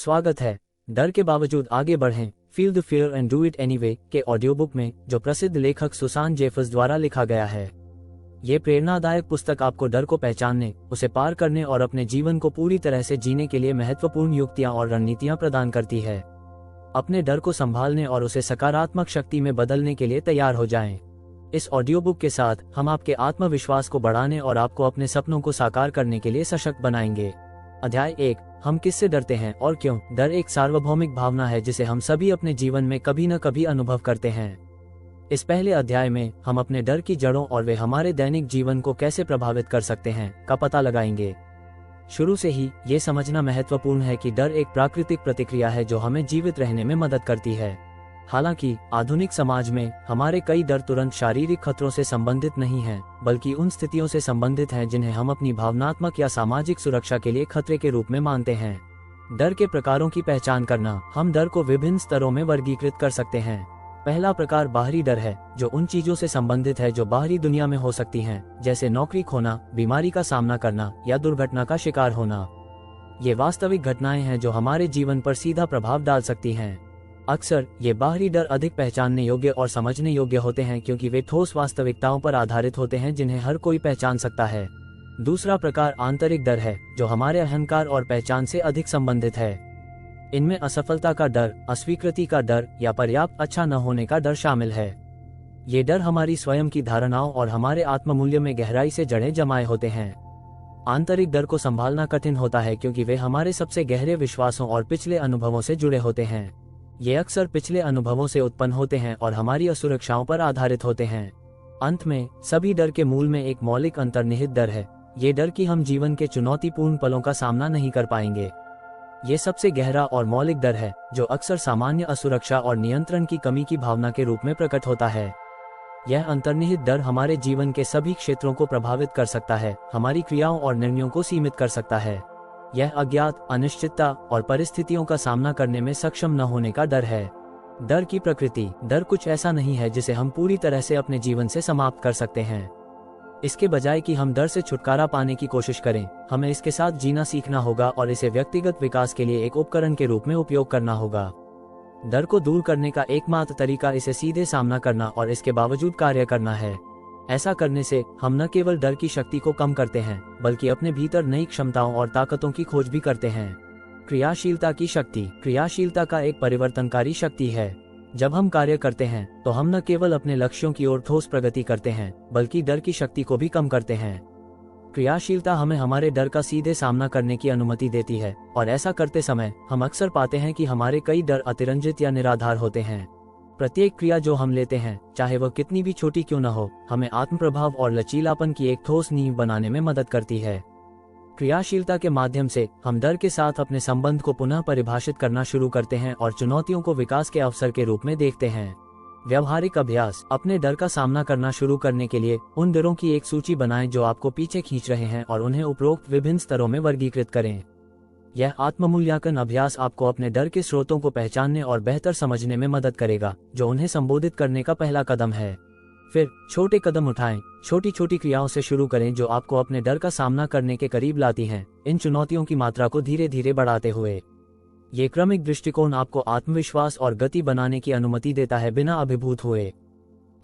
स्वागत है। डर के बावजूद आगे बढ़ें, feel the fear and do it anyway के ऑडियो बुक में, जो प्रसिद्ध लेखक सुसान जेफर्स द्वारा लिखा गया है। ये प्रेरणादायक पुस्तक आपको डर को पहचानने, उसे पार करने और अपने जीवन को पूरी तरह से जीने के लिए महत्वपूर्ण युक्तियां और रणनीतियां प्रदान करती है। अपने डर को संभालने और उसे सकारात्मक शक्ति में बदलने के लिए तैयार हो जाएं। इस ऑडियो बुक के साथ हम आपके आत्मविश्वास को बढ़ाने और आपको अपने सपनों को साकार करने के लिए सशक्त बनाएंगे। अध्याय 1, हम किससे डरते हैं और क्यों? डर एक सार्वभौमिक भावना है जिसे हम सभी अपने जीवन में कभी न कभी अनुभव करते हैं। इस पहले अध्याय में हम अपने डर की जड़ों और वे हमारे दैनिक जीवन को कैसे प्रभावित कर सकते हैं का पता लगाएंगे। शुरू से ही ये समझना महत्वपूर्ण है कि डर एक प्राकृतिक प्रतिक्रिया है जो हमें जीवित रहने में मदद करती है। हालांकि आधुनिक समाज में हमारे कई डर तुरंत शारीरिक खतरों से संबंधित नहीं हैं, बल्कि उन स्थितियों से संबंधित हैं जिन्हें हम अपनी भावनात्मक या सामाजिक सुरक्षा के लिए खतरे के रूप में मानते हैं। डर के प्रकारों की पहचान करना। हम डर को विभिन्न स्तरों में वर्गीकृत कर सकते हैं। पहला प्रकार बाहरी डर है, जो उन चीजों से संबंधित है जो बाहरी दुनिया में हो सकती हैं, जैसे नौकरी खोना, बीमारी का सामना करना या दुर्घटना का शिकार होना। ये वास्तविक घटनाएं हैं जो हमारे जीवन पर सीधा प्रभाव डाल सकती हैं। अक्सर ये बाहरी डर अधिक पहचानने योग्य और समझने योग्य होते हैं क्योंकि वे ठोस वास्तविकताओं पर आधारित होते हैं जिन्हें हर कोई पहचान सकता है। दूसरा प्रकार आंतरिक डर है, जो हमारे अहंकार और पहचान से अधिक संबंधित है। इनमें असफलता का डर, अस्वीकृति का डर या पर्याप्त अच्छा न होने का डर शामिल है। ये डर हमारी स्वयं की धारणाओं और हमारे आत्ममूल्य में गहराई से जड़ें जमाए होते हैं। आंतरिक डर को संभालना कठिन होता है क्योंकि वे हमारे सबसे गहरे विश्वासों और पिछले अनुभवों से जुड़े होते हैं। ये अक्सर पिछले अनुभवों से उत्पन्न होते हैं और हमारी असुरक्षाओं पर आधारित होते हैं। अंत में सभी डर के मूल में एक मौलिक अंतर्निहित डर है। ये डर कि हम जीवन के चुनौतीपूर्ण पलों का सामना नहीं कर पाएंगे। ये सबसे गहरा और मौलिक डर है, जो अक्सर सामान्य असुरक्षा और नियंत्रण की कमी की भावना के रूप में प्रकट होता है। यह अंतर्निहित डर हमारे जीवन के सभी क्षेत्रों को प्रभावित कर सकता है, हमारी क्रियाओं और निर्णयों को सीमित कर सकता है। यह अज्ञात, अनिश्चितता और परिस्थितियों का सामना करने में सक्षम न होने का डर है। डर की प्रकृति। डर कुछ ऐसा नहीं है जिसे हम पूरी तरह से अपने जीवन से समाप्त कर सकते हैं। इसके बजाय कि हम डर से छुटकारा पाने की कोशिश करें, हमें इसके साथ जीना सीखना होगा और इसे व्यक्तिगत विकास के लिए एक उपकरण के रूप में उपयोग करना होगा। डर को दूर करने का एकमात्र तरीका इसे सीधे सामना करना और इसके बावजूद कार्य करना है। ऐसा करने से हम न केवल डर की शक्ति को कम करते हैं, बल्कि अपने भीतर नई क्षमताओं और ताकतों की खोज भी करते हैं। क्रियाशीलता की शक्ति। क्रियाशीलता का एक परिवर्तनकारी शक्ति है। जब हम कार्य करते हैं तो हम न केवल अपने लक्ष्यों की ओर ठोस प्रगति करते हैं, बल्कि डर की शक्ति को भी कम करते हैं। क्रियाशीलता हमें हमारे डर का सीधे सामना करने की अनुमति देती है, और ऐसा करते समय हम अक्सर पाते हैं कि हमारे कई डर अतिरंजित या निराधार होते हैं। प्रत्येक क्रिया जो हम लेते हैं, चाहे वह कितनी भी छोटी क्यों न हो, हमें आत्मप्रभाव और लचीलापन की एक ठोस नींव बनाने में मदद करती है। क्रियाशीलता के माध्यम से हम डर के साथ अपने संबंध को पुनः परिभाषित करना शुरू करते हैं और चुनौतियों को विकास के अवसर के रूप में देखते हैं। व्यवहारिक अभ्यास। अपने डर का सामना करना शुरू करने के लिए उन डरों की एक सूची बनाएं जो आपको पीछे खींच रहे हैं और उन्हें उपरोक्त विभिन्न स्तरों में वर्गीकृत करें। यह आत्ममूल्यांकन अभ्यास आपको अपने डर के स्रोतों को पहचानने और बेहतर समझने में मदद करेगा, जो उन्हें संबोधित करने का पहला कदम है। फिर छोटे कदम उठाएं। छोटी छोटी क्रियाओं से शुरू करें जो आपको अपने डर का सामना करने के करीब लाती हैं, इन चुनौतियों की मात्रा को धीरे धीरे बढ़ाते हुए। ये क्रमिक दृष्टिकोण आपको आत्मविश्वास और गति बनाने की अनुमति देता है, बिना अभिभूत हुए।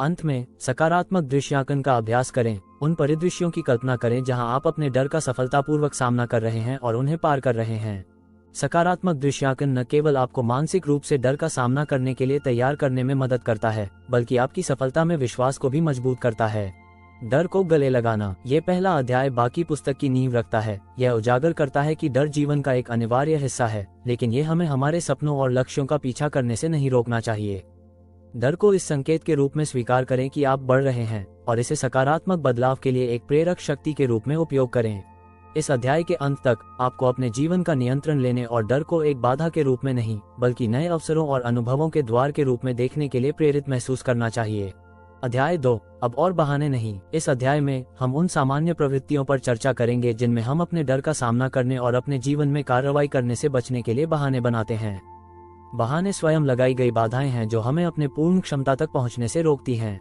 अंत में सकारात्मक दृश्यांकन का अभ्यास करें। उन परिदृश्यों की कल्पना करें जहां आप अपने डर का सफलतापूर्वक सामना कर रहे हैं और उन्हें पार कर रहे हैं। सकारात्मक दृश्यांकन न केवल आपको मानसिक रूप से डर का सामना करने के लिए तैयार करने में मदद करता है, बल्कि आपकी सफलता में विश्वास को भी मजबूत करता है। डर को गले लगाना। ये पहला अध्याय बाकी पुस्तक की नींव रखता है। यह उजागर करता है कि डर जीवन का एक अनिवार्य हिस्सा है, लेकिन ये हमें हमारे सपनों और लक्ष्यों का पीछा करने से नहीं रोकना चाहिए। डर को इस संकेत के रूप में स्वीकार करें कि आप बढ़ रहे हैं, और इसे सकारात्मक बदलाव के लिए एक प्रेरक शक्ति के रूप में उपयोग करें। इस अध्याय के अंत तक आपको अपने जीवन का नियंत्रण लेने और डर को एक बाधा के रूप में नहीं, बल्कि नए अवसरों और अनुभवों के द्वार के रूप में देखने के लिए प्रेरित महसूस करना चाहिए। अध्याय 2, अब और बहाने नहीं। इस अध्याय में हम उन सामान्य प्रवृत्तियों पर चर्चा करेंगे जिनमें हम अपने डर का सामना करने और अपने जीवन में कार्रवाई करने से बचने के लिए बहाने बनाते हैं। बहाने स्वयं लगाई गई बाधाएं हैं जो हमें अपने पूर्ण क्षमता तक पहुंचने से रोकती हैं।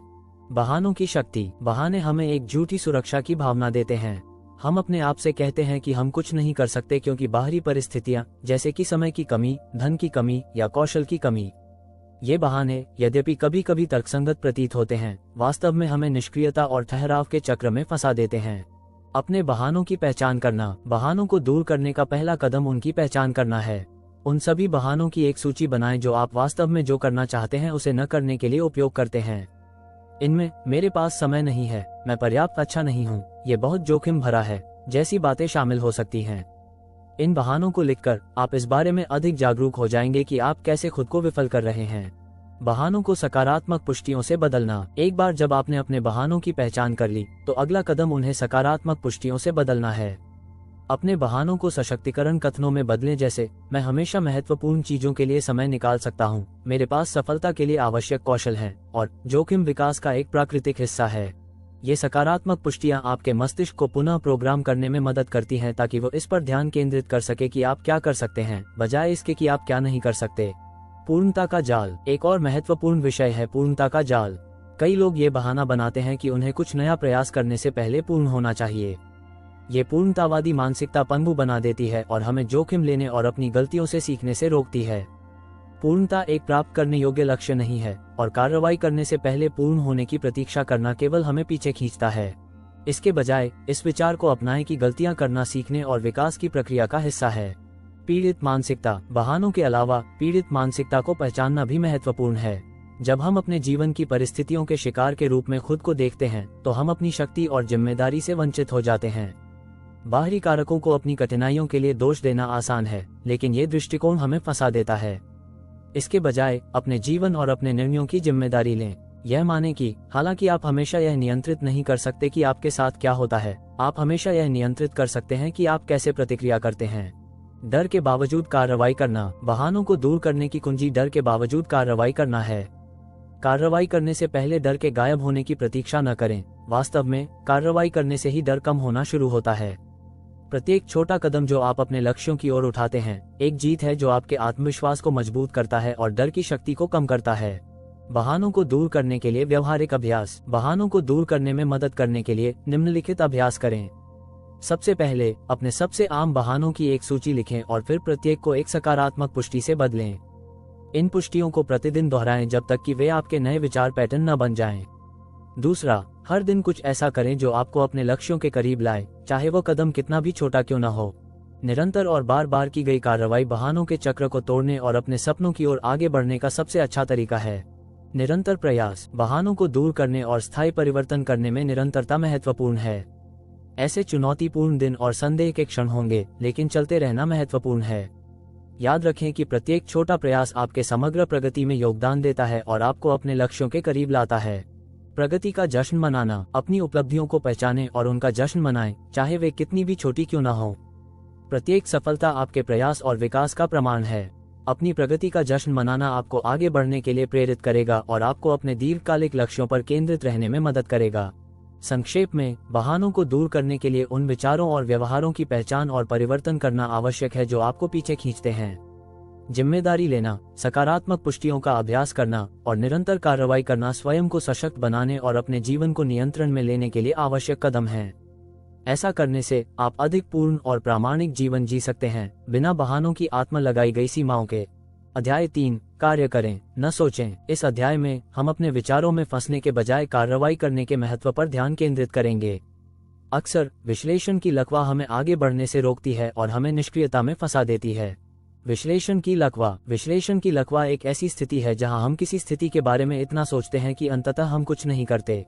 बहानों की शक्ति। बहाने हमें एक झूठी सुरक्षा की भावना देते हैं। हम अपने आप से कहते हैं कि हम कुछ नहीं कर सकते क्योंकि बाहरी परिस्थितियां, जैसे कि समय की कमी, धन की कमी या कौशल की कमी। ये बहाने, यद्यपि कभी कभी तर्कसंगत प्रतीत होते हैं, वास्तव में हमें निष्क्रियता और ठहराव के चक्र में फंसा देते हैं। अपने बहानों की पहचान करना। बहानों को दूर करने का पहला कदम उनकी पहचान करना है। उन सभी बहानों की एक सूची बनाएं जो आप वास्तव में जो करना चाहते हैं उसे न करने के लिए उपयोग करते हैं। इनमें मेरे पास समय नहीं है, मैं पर्याप्त अच्छा नहीं हूँ, ये बहुत जोखिम भरा है, जैसी बातें शामिल हो सकती हैं। इन बहानों को लिखकर आप इस बारे में अधिक जागरूक हो जाएंगे कि आप कैसे खुद को विफल कर रहे हैं। बहानों को सकारात्मक पुष्टियों से बदलना। एक बार जब आपने अपने बहानों की पहचान कर ली, तो अगला कदम उन्हें सकारात्मक पुष्टियों से बदलना है। अपने बहानों को सशक्तिकरण कथनों में बदलें, जैसे मैं हमेशा महत्वपूर्ण चीजों के लिए समय निकाल सकता हूँ, मेरे पास सफलता के लिए आवश्यक कौशल हैं, और जोखिम विकास का एक प्राकृतिक हिस्सा है। ये सकारात्मक पुष्टियां आपके मस्तिष्क को पुनः प्रोग्राम करने में मदद करती हैं ताकि वो इस पर ध्यान केंद्रित कर सके कि आप क्या कर सकते हैं, बजाय इसके कि आप क्या नहीं कर सकते। पूर्णता का जाल। एक और महत्वपूर्ण विषय है पूर्णता का जाल। कई लोग ये बहाना बनाते हैं कि उन्हें कुछ नया प्रयास करने से पहले पूर्ण होना चाहिए। ये पूर्णतावादी मानसिकता पंगु बना देती है और हमें जोखिम लेने और अपनी गलतियों से सीखने से रोकती है। पूर्णता एक प्राप्त करने योग्य लक्ष्य नहीं है, और कार्रवाई करने से पहले पूर्ण होने की प्रतीक्षा करना केवल हमें पीछे खींचता है। इसके बजाय इस विचार को अपनाएं कि गलतियां करना सीखने और विकास की प्रक्रिया का हिस्सा है। पीड़ित मानसिकता। बहानों के अलावा पीड़ित मानसिकता को पहचानना भी महत्वपूर्ण है। जब हम अपने जीवन की परिस्थितियों के शिकार के रूप में खुद को देखते हैं, तो हम अपनी शक्ति और जिम्मेदारी से वंचित हो जाते हैं। बाहरी कारकों को अपनी कठिनाइयों के लिए दोष देना आसान है, लेकिन ये दृष्टिकोण हमें फंसा देता है। इसके बजाय अपने जीवन और अपने निर्णयों की जिम्मेदारी लें। यह माने कि हालांकि आप हमेशा यह नियंत्रित नहीं कर सकते कि आपके साथ क्या होता है, आप हमेशा यह नियंत्रित कर सकते हैं कि आप कैसे प्रतिक्रिया करते हैं। डर के बावजूद कार्रवाई करना। बहानों को दूर करने की कुंजी डर के बावजूद कार्रवाई करना है। कार्रवाई करने से पहले डर के गायब होने की प्रतीक्षा न करें। वास्तव में कार्रवाई करने से ही डर कम होना शुरू होता है। प्रत्येक छोटा कदम जो आप अपने लक्ष्यों की ओर उठाते हैं, एक जीत है जो आपके आत्मविश्वास को मजबूत करता है और डर की शक्ति को कम करता है। बहानों को दूर करने के लिए व्यवहारिक अभ्यास। बहानों को दूर करने में मदद करने के लिए निम्नलिखित अभ्यास करें। सबसे पहले अपने सबसे आम बहानों की एक सूची लिखें और फिर प्रत्येक को एक सकारात्मक पुष्टि से बदलें। इन पुष्टियों को प्रतिदिन दोहराएं जब तक कि वे आपके नए विचार पैटर्न न बन जाएं। दूसरा, हर दिन कुछ ऐसा करें जो आपको अपने लक्ष्यों के करीब लाए, चाहे वो कदम कितना भी छोटा क्यों न हो। निरंतर और बार बार की गई कार्रवाई बहानों के चक्र को तोड़ने और अपने सपनों की ओर आगे बढ़ने का सबसे अच्छा तरीका है। निरंतर प्रयास। बहानों को दूर करने और स्थायी परिवर्तन करने में निरंतरता महत्वपूर्ण है। ऐसे चुनौतीपूर्ण दिन और संदेह के क्षण होंगे, लेकिन चलते रहना महत्वपूर्ण है। याद रखें कि प्रत्येक छोटा प्रयास आपके समग्र प्रगति में योगदान देता है और आपको अपने लक्ष्यों के करीब लाता है। प्रगति का जश्न मनाना। अपनी उपलब्धियों को पहचानें और उनका जश्न मनाएं, चाहे वे कितनी भी छोटी क्यों न हो। प्रत्येक सफलता आपके प्रयास और विकास का प्रमाण है। अपनी प्रगति का जश्न मनाना आपको आगे बढ़ने के लिए प्रेरित करेगा और आपको अपने दीर्घकालिक लक्ष्यों पर केंद्रित रहने में मदद करेगा। संक्षेप में, बहानों को दूर करने के लिए उन विचारों और व्यवहारों की पहचान और परिवर्तन करना आवश्यक है जो आपको पीछे खींचते हैं। जिम्मेदारी लेना, सकारात्मक पुष्टियों का अभ्यास करना और निरंतर कार्रवाई करना स्वयं को सशक्त बनाने और अपने जीवन को नियंत्रण में लेने के लिए आवश्यक कदम हैं। ऐसा करने से आप अधिक पूर्ण और प्रामाणिक जीवन जी सकते हैं, बिना बहानों की आत्म लगाई गई सीमाओं के। अध्याय 3, कार्य करें, न सोचें। इस अध्याय में हम अपने विचारों में फंसने के बजाय कार्रवाई करने के महत्व पर ध्यान केंद्रित करेंगे। अक्सर विश्लेषण की लकवा हमें आगे बढ़ने से रोकती है और हमें निष्क्रियता में फंसा देती है। विश्लेषण की लकवा एक ऐसी स्थिति है जहां हम किसी स्थिति के बारे में इतना सोचते हैं कि अंततः हम कुछ नहीं करते।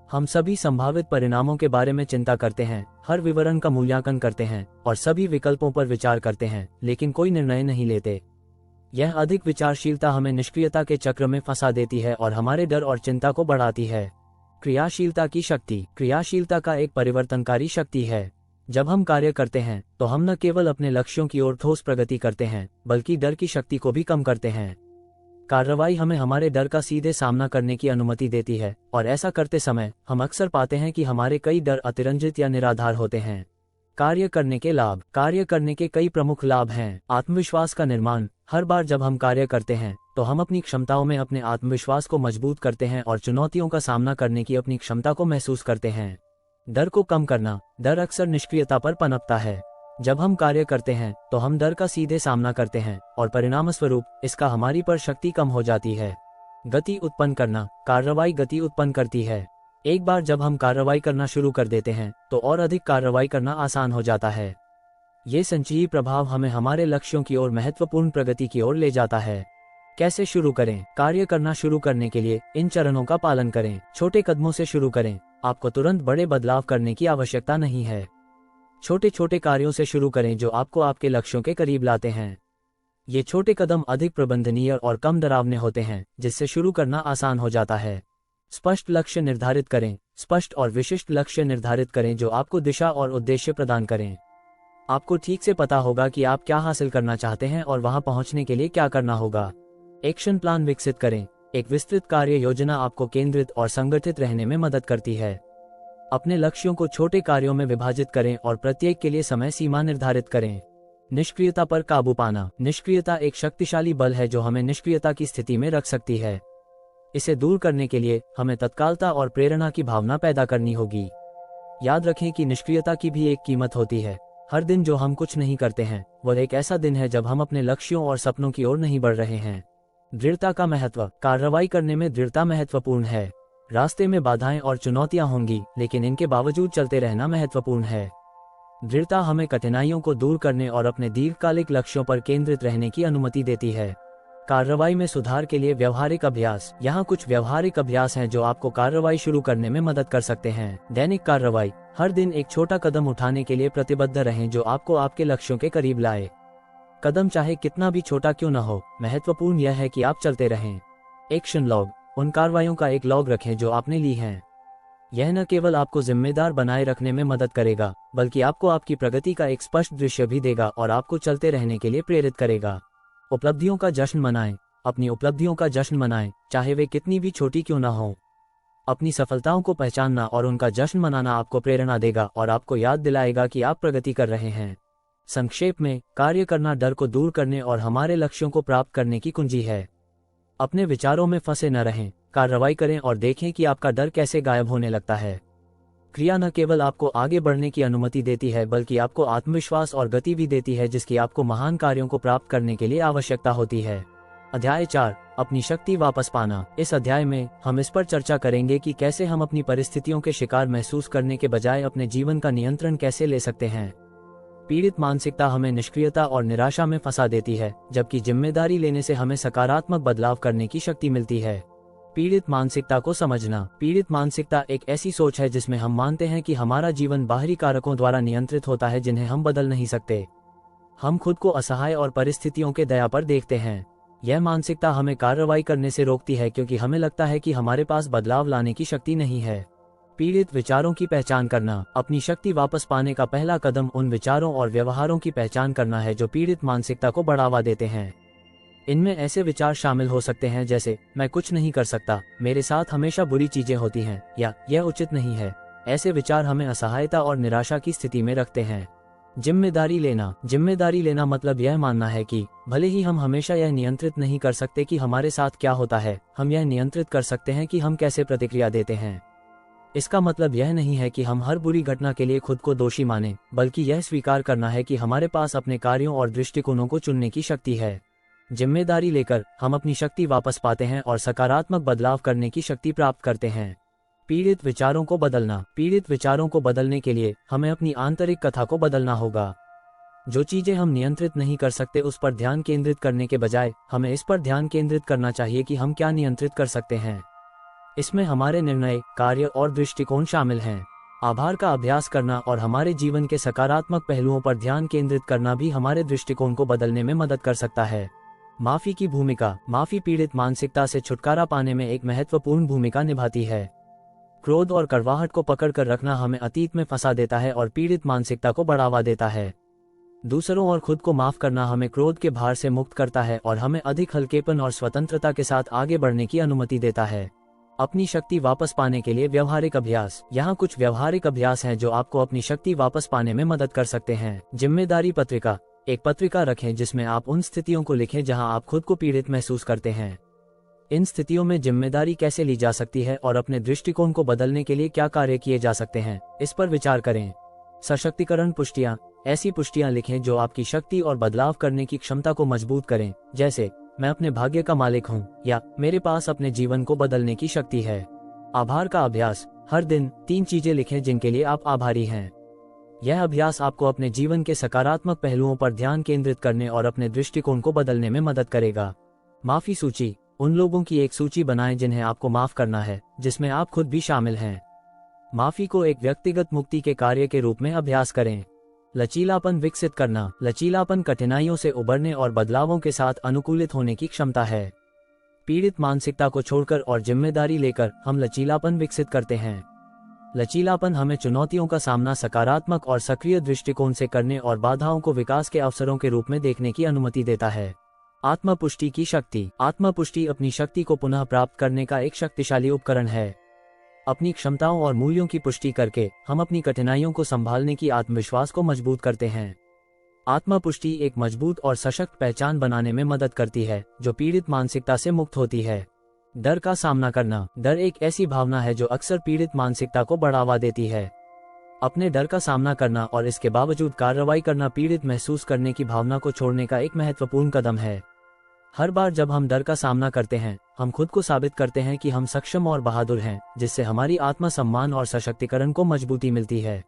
हम सभी संभावित परिणामों के बारे में चिंता करते हैं, हर विवरण का मूल्यांकन करते हैं और सभी विकल्पों पर विचार करते हैं, लेकिन कोई निर्णय नहीं लेते। यह अधिक विचारशीलता हमें निष्क्रियता के चक्र में फंसा देती है और हमारे डर और चिंता को बढ़ाती है। क्रियाशीलता की शक्ति। क्रियाशीलता का एक परिवर्तनकारी शक्ति है। जब हम कार्य करते हैं तो हम न केवल अपने लक्ष्यों की ओर ठोस प्रगति करते हैं, बल्कि डर की शक्ति को भी कम करते हैं। कार्रवाई हमें हमारे डर का सीधे सामना करने की अनुमति देती है, और ऐसा करते समय हम अक्सर पाते हैं कि हमारे कई डर अतिरंजित या निराधार होते हैं। कार्य करने के लाभ। कार्य करने के कई प्रमुख लाभ हैं। आत्मविश्वास का निर्माण। हर बार जब हम कार्य करते हैं तो हम अपनी क्षमताओं में अपने आत्मविश्वास को मजबूत करते हैं और चुनौतियों का सामना करने की अपनी क्षमता को महसूस करते हैं। डर को कम करना। डर अक्सर निष्क्रियता पर पनपता है। जब हम कार्य करते हैं तो हम डर का सीधे सामना करते हैं और परिणामस्वरूप इसका हमारी पर शक्ति कम हो जाती है। गति उत्पन्न करना। कार्रवाई गति उत्पन्न करती है। एक बार जब हम कार्रवाई करना शुरू कर देते हैं तो और अधिक कार्रवाई करना आसान हो जाता है। ये संचयी प्रभाव हमें हमारे लक्ष्यों की ओर महत्वपूर्ण प्रगति की ओर ले जाता है। कैसे शुरू करें? कार्य करना शुरू करने के लिए इन चरणों का पालन करें। छोटे कदमों से शुरू करें। आपको तुरंत बड़े बदलाव करने की आवश्यकता नहीं है। छोटे छोटे कार्यों से शुरू करें जो आपको आपके लक्ष्यों के करीब लाते हैं। ये छोटे कदम अधिक प्रबंधनीय और कम डरावने होते हैं, जिससे शुरू करना आसान हो जाता है। स्पष्ट लक्ष्य निर्धारित करें। स्पष्ट और विशिष्ट लक्ष्य निर्धारित करें जो आपको दिशा और उद्देश्य प्रदान करें। आपको ठीक से पता होगा कि आप क्या हासिल करना चाहते हैं और वहां पहुंचने के लिए क्या करना होगा। एक्शन प्लान विकसित करें। एक विस्तृत कार्य योजना आपको केंद्रित और संगठित रहने में मदद करती है। अपने लक्ष्यों को छोटे कार्यों में विभाजित करें और प्रत्येक के लिए समय सीमा निर्धारित करें। निष्क्रियता पर काबू पाना। निष्क्रियता एक शक्तिशाली बल है जो हमें निष्क्रियता की स्थिति में रख सकती है। इसे दूर करने के लिए हमें तत्कालता और प्रेरणा की भावना पैदा करनी होगी। याद रखें कि निष्क्रियता की भी एक कीमत होती है। हर दिन जो हम कुछ नहीं करते हैं वह एक ऐसा दिन है जब हम अपने लक्ष्यों और सपनों की ओर नहीं बढ़ रहे हैं। दृढ़ता का महत्व। कार्रवाई करने में दृढ़ता महत्वपूर्ण है। रास्ते में बाधाएं और चुनौतियां होंगी, लेकिन इनके बावजूद चलते रहना महत्वपूर्ण है। दृढ़ता हमें कठिनाइयों को दूर करने और अपने दीर्घकालिक लक्ष्यों पर केंद्रित रहने की अनुमति देती है। कार्रवाई में सुधार के लिए व्यवहारिक अभ्यास। यहाँ कुछ व्यवहारिक अभ्यास हैं जो आपको कार्रवाई शुरू करने में मदद कर सकते हैं। दैनिक कार्रवाई। हर दिन एक छोटा कदम उठाने के लिए प्रतिबद्ध रहें जो आपको आपके लक्ष्यों के करीब लाए। कदम चाहे कितना भी छोटा क्यों न हो, महत्वपूर्ण यह है कि आप चलते रहें। Action log. उन कार्रवाइयों का एक लॉग रखें जो आपने ली हैं। यह न केवल आपको जिम्मेदार बनाए रखने में मदद करेगा, बल्कि आपको आपकी प्रगति का एक स्पष्ट दृश्य भी देगा और आपको चलते रहने के लिए प्रेरित करेगा। उपलब्धियों का जश्न मनाएं। अपनी उपलब्धियों का जश्न मनाएं, चाहे वे कितनी भी छोटी क्यों न हो। अपनी सफलताओं को पहचानना और उनका जश्न मनाना आपको प्रेरणा देगा और आपको याद दिलाएगा कि आप प्रगति कर रहे हैं। संक्षेप में, कार्य करना डर को दूर करने और हमारे लक्ष्यों को प्राप्त करने की कुंजी है। अपने विचारों में फंसे न रहें। कार्रवाई करें और देखें कि आपका डर कैसे गायब होने लगता है। क्रिया न केवल आपको आगे बढ़ने की अनुमति देती है, बल्कि आपको आत्मविश्वास और गति भी देती है जिसकी आपको महान कार्यों को प्राप्त करने के लिए आवश्यकता होती है। अध्याय 4, अपनी शक्ति वापस पाना। इस अध्याय में हम इस पर चर्चा करेंगे कि कैसे हम अपनी परिस्थितियों के शिकार महसूस करने के बजाय अपने जीवन का नियंत्रण कैसे ले सकते हैं। पीड़ित मानसिकता हमें निष्क्रियता और निराशा में फंसा देती है, जबकि जिम्मेदारी लेने से हमें सकारात्मक बदलाव करने की शक्ति मिलती है। पीड़ित मानसिकता को समझना। पीड़ित मानसिकता एक ऐसी सोच है जिसमें हम मानते हैं कि हमारा जीवन बाहरी कारकों द्वारा नियंत्रित होता है जिन्हें हम बदल नहीं सकते। हम खुद को असहाय और परिस्थितियों के दया पर देखते हैं। यह मानसिकता हमें कार्रवाई करने से रोकती है क्योंकि हमें लगता है कि हमारे पास बदलाव लाने की शक्ति नहीं है। पीड़ित विचारों की पहचान करना। अपनी शक्ति वापस पाने का पहला कदम उन विचारों और व्यवहारों की पहचान करना है जो पीड़ित मानसिकता को बढ़ावा देते हैं। इनमें ऐसे विचार शामिल हो सकते हैं जैसे मैं कुछ नहीं कर सकता, मेरे साथ हमेशा बुरी चीजें होती हैं, या यह उचित नहीं है। ऐसे विचार हमें असहायता और निराशा की स्थिति में रखते हैं। जिम्मेदारी लेना। जिम्मेदारी लेना मतलब यह मानना है कि भले ही हम हमेशा यह नियंत्रित नहीं कर सकते कि हमारे साथ क्या होता है, हम यह नियंत्रित कर सकते हैं कि हम कैसे प्रतिक्रिया देते हैं। इसका मतलब यह नहीं है कि हम हर बुरी घटना के लिए खुद को दोषी मानें, बल्कि यह स्वीकार करना है कि हमारे पास अपने कार्यों और दृष्टिकोणों को चुनने की शक्ति है। जिम्मेदारी लेकर हम अपनी शक्ति वापस पाते हैं और सकारात्मक बदलाव करने की शक्ति प्राप्त करते हैं। पीड़ित विचारों को बदलना। पीड़ित विचारों को बदलने के लिए हमें अपनी आंतरिक कथा को बदलना होगा। जो चीजें हम नियंत्रित नहीं कर सकते उस पर ध्यान केंद्रित करने के बजाय हमें इस पर ध्यान केंद्रित करना चाहिए कि हम क्या नियंत्रित कर सकते हैं। इसमें हमारे निर्णय, कार्य और दृष्टिकोण शामिल हैं। आभार का अभ्यास करना और हमारे जीवन के सकारात्मक पहलुओं पर ध्यान केंद्रित करना भी हमारे दृष्टिकोण को बदलने में मदद कर सकता है। माफी की भूमिका। माफी पीड़ित मानसिकता से छुटकारा पाने में एक महत्वपूर्ण भूमिका निभाती है। क्रोध और कड़वाहट को पकड़कर रखना हमें अतीत में फंसा देता है और पीड़ित मानसिकता को बढ़ावा देता है। दूसरों और खुद को माफ करना हमें क्रोध के भार से मुक्त करता है और हमें अधिक हल्केपन और स्वतंत्रता के साथ आगे बढ़ने की अनुमति देता है। अपनी शक्ति वापस पाने के लिए व्यवहारिक अभ्यास। यहाँ कुछ व्यवहारिक अभ्यास हैं जो आपको अपनी शक्ति वापस पाने में मदद कर सकते हैं। जिम्मेदारी पत्रिका। एक पत्रिका रखें जिसमें आप उन स्थितियों को लिखें जहां आप खुद को पीड़ित महसूस करते हैं। इन स्थितियों में जिम्मेदारी कैसे ली जा सकती है और अपने दृष्टिकोण को बदलने के लिए क्या कार्य किए जा सकते हैं, इस पर विचार करें। सशक्तिकरण पुष्टियां, ऐसी पुष्टियां लिखें जो आपकी शक्ति और बदलाव करने की क्षमता को मजबूत करें, जैसे मैं अपने भाग्य का मालिक हूं या मेरे पास अपने जीवन को बदलने की शक्ति है। आभार का अभ्यास, हर दिन 3 चीजें लिखें जिनके लिए आप आभारी हैं। यह अभ्यास आपको अपने जीवन के सकारात्मक पहलुओं पर ध्यान केंद्रित करने और अपने दृष्टिकोण को बदलने में मदद करेगा। माफी सूची, उन लोगों की एक सूची बनाएं जिन्हें आपको माफ करना है, जिसमें आप खुद भी शामिल हैं। माफी को एक व्यक्तिगत मुक्ति के कार्य के रूप में अभ्यास करें। लचीलापन विकसित करना, लचीलापन कठिनाइयों से उबरने और बदलावों के साथ अनुकूलित होने की क्षमता है। पीड़ित मानसिकता को छोड़कर और जिम्मेदारी लेकर हम लचीलापन विकसित करते हैं। लचीलापन हमें चुनौतियों का सामना सकारात्मक और सक्रिय दृष्टिकोण से करने और बाधाओं को विकास के अवसरों के रूप में देखने की अनुमति देता है। आत्मपुष्टि की शक्ति, आत्मपुष्टि अपनी शक्ति को पुनः प्राप्त करने का एक शक्तिशाली उपकरण है। अपनी क्षमताओं और मूल्यों की पुष्टि करके हम अपनी कठिनाइयों को संभालने की आत्मविश्वास को मजबूत करते हैं। आत्मपुष्टि एक मजबूत और सशक्त पहचान बनाने में मदद करती है जो पीड़ित मानसिकता से मुक्त होती है। डर का सामना करना, डर एक ऐसी भावना है जो अक्सर पीड़ित मानसिकता को बढ़ावा देती है। अपने डर का सामना करना और इसके बावजूद कार्रवाई करना पीड़ित महसूस करने की भावना को छोड़ने का एक महत्वपूर्ण कदम है। हर बार जब हम डर का सामना करते हैं, हम खुद को साबित करते हैं कि हम सक्षम और बहादुर हैं, जिससे हमारी आत्मसम्मान और सशक्तिकरण को मजबूती मिलती है।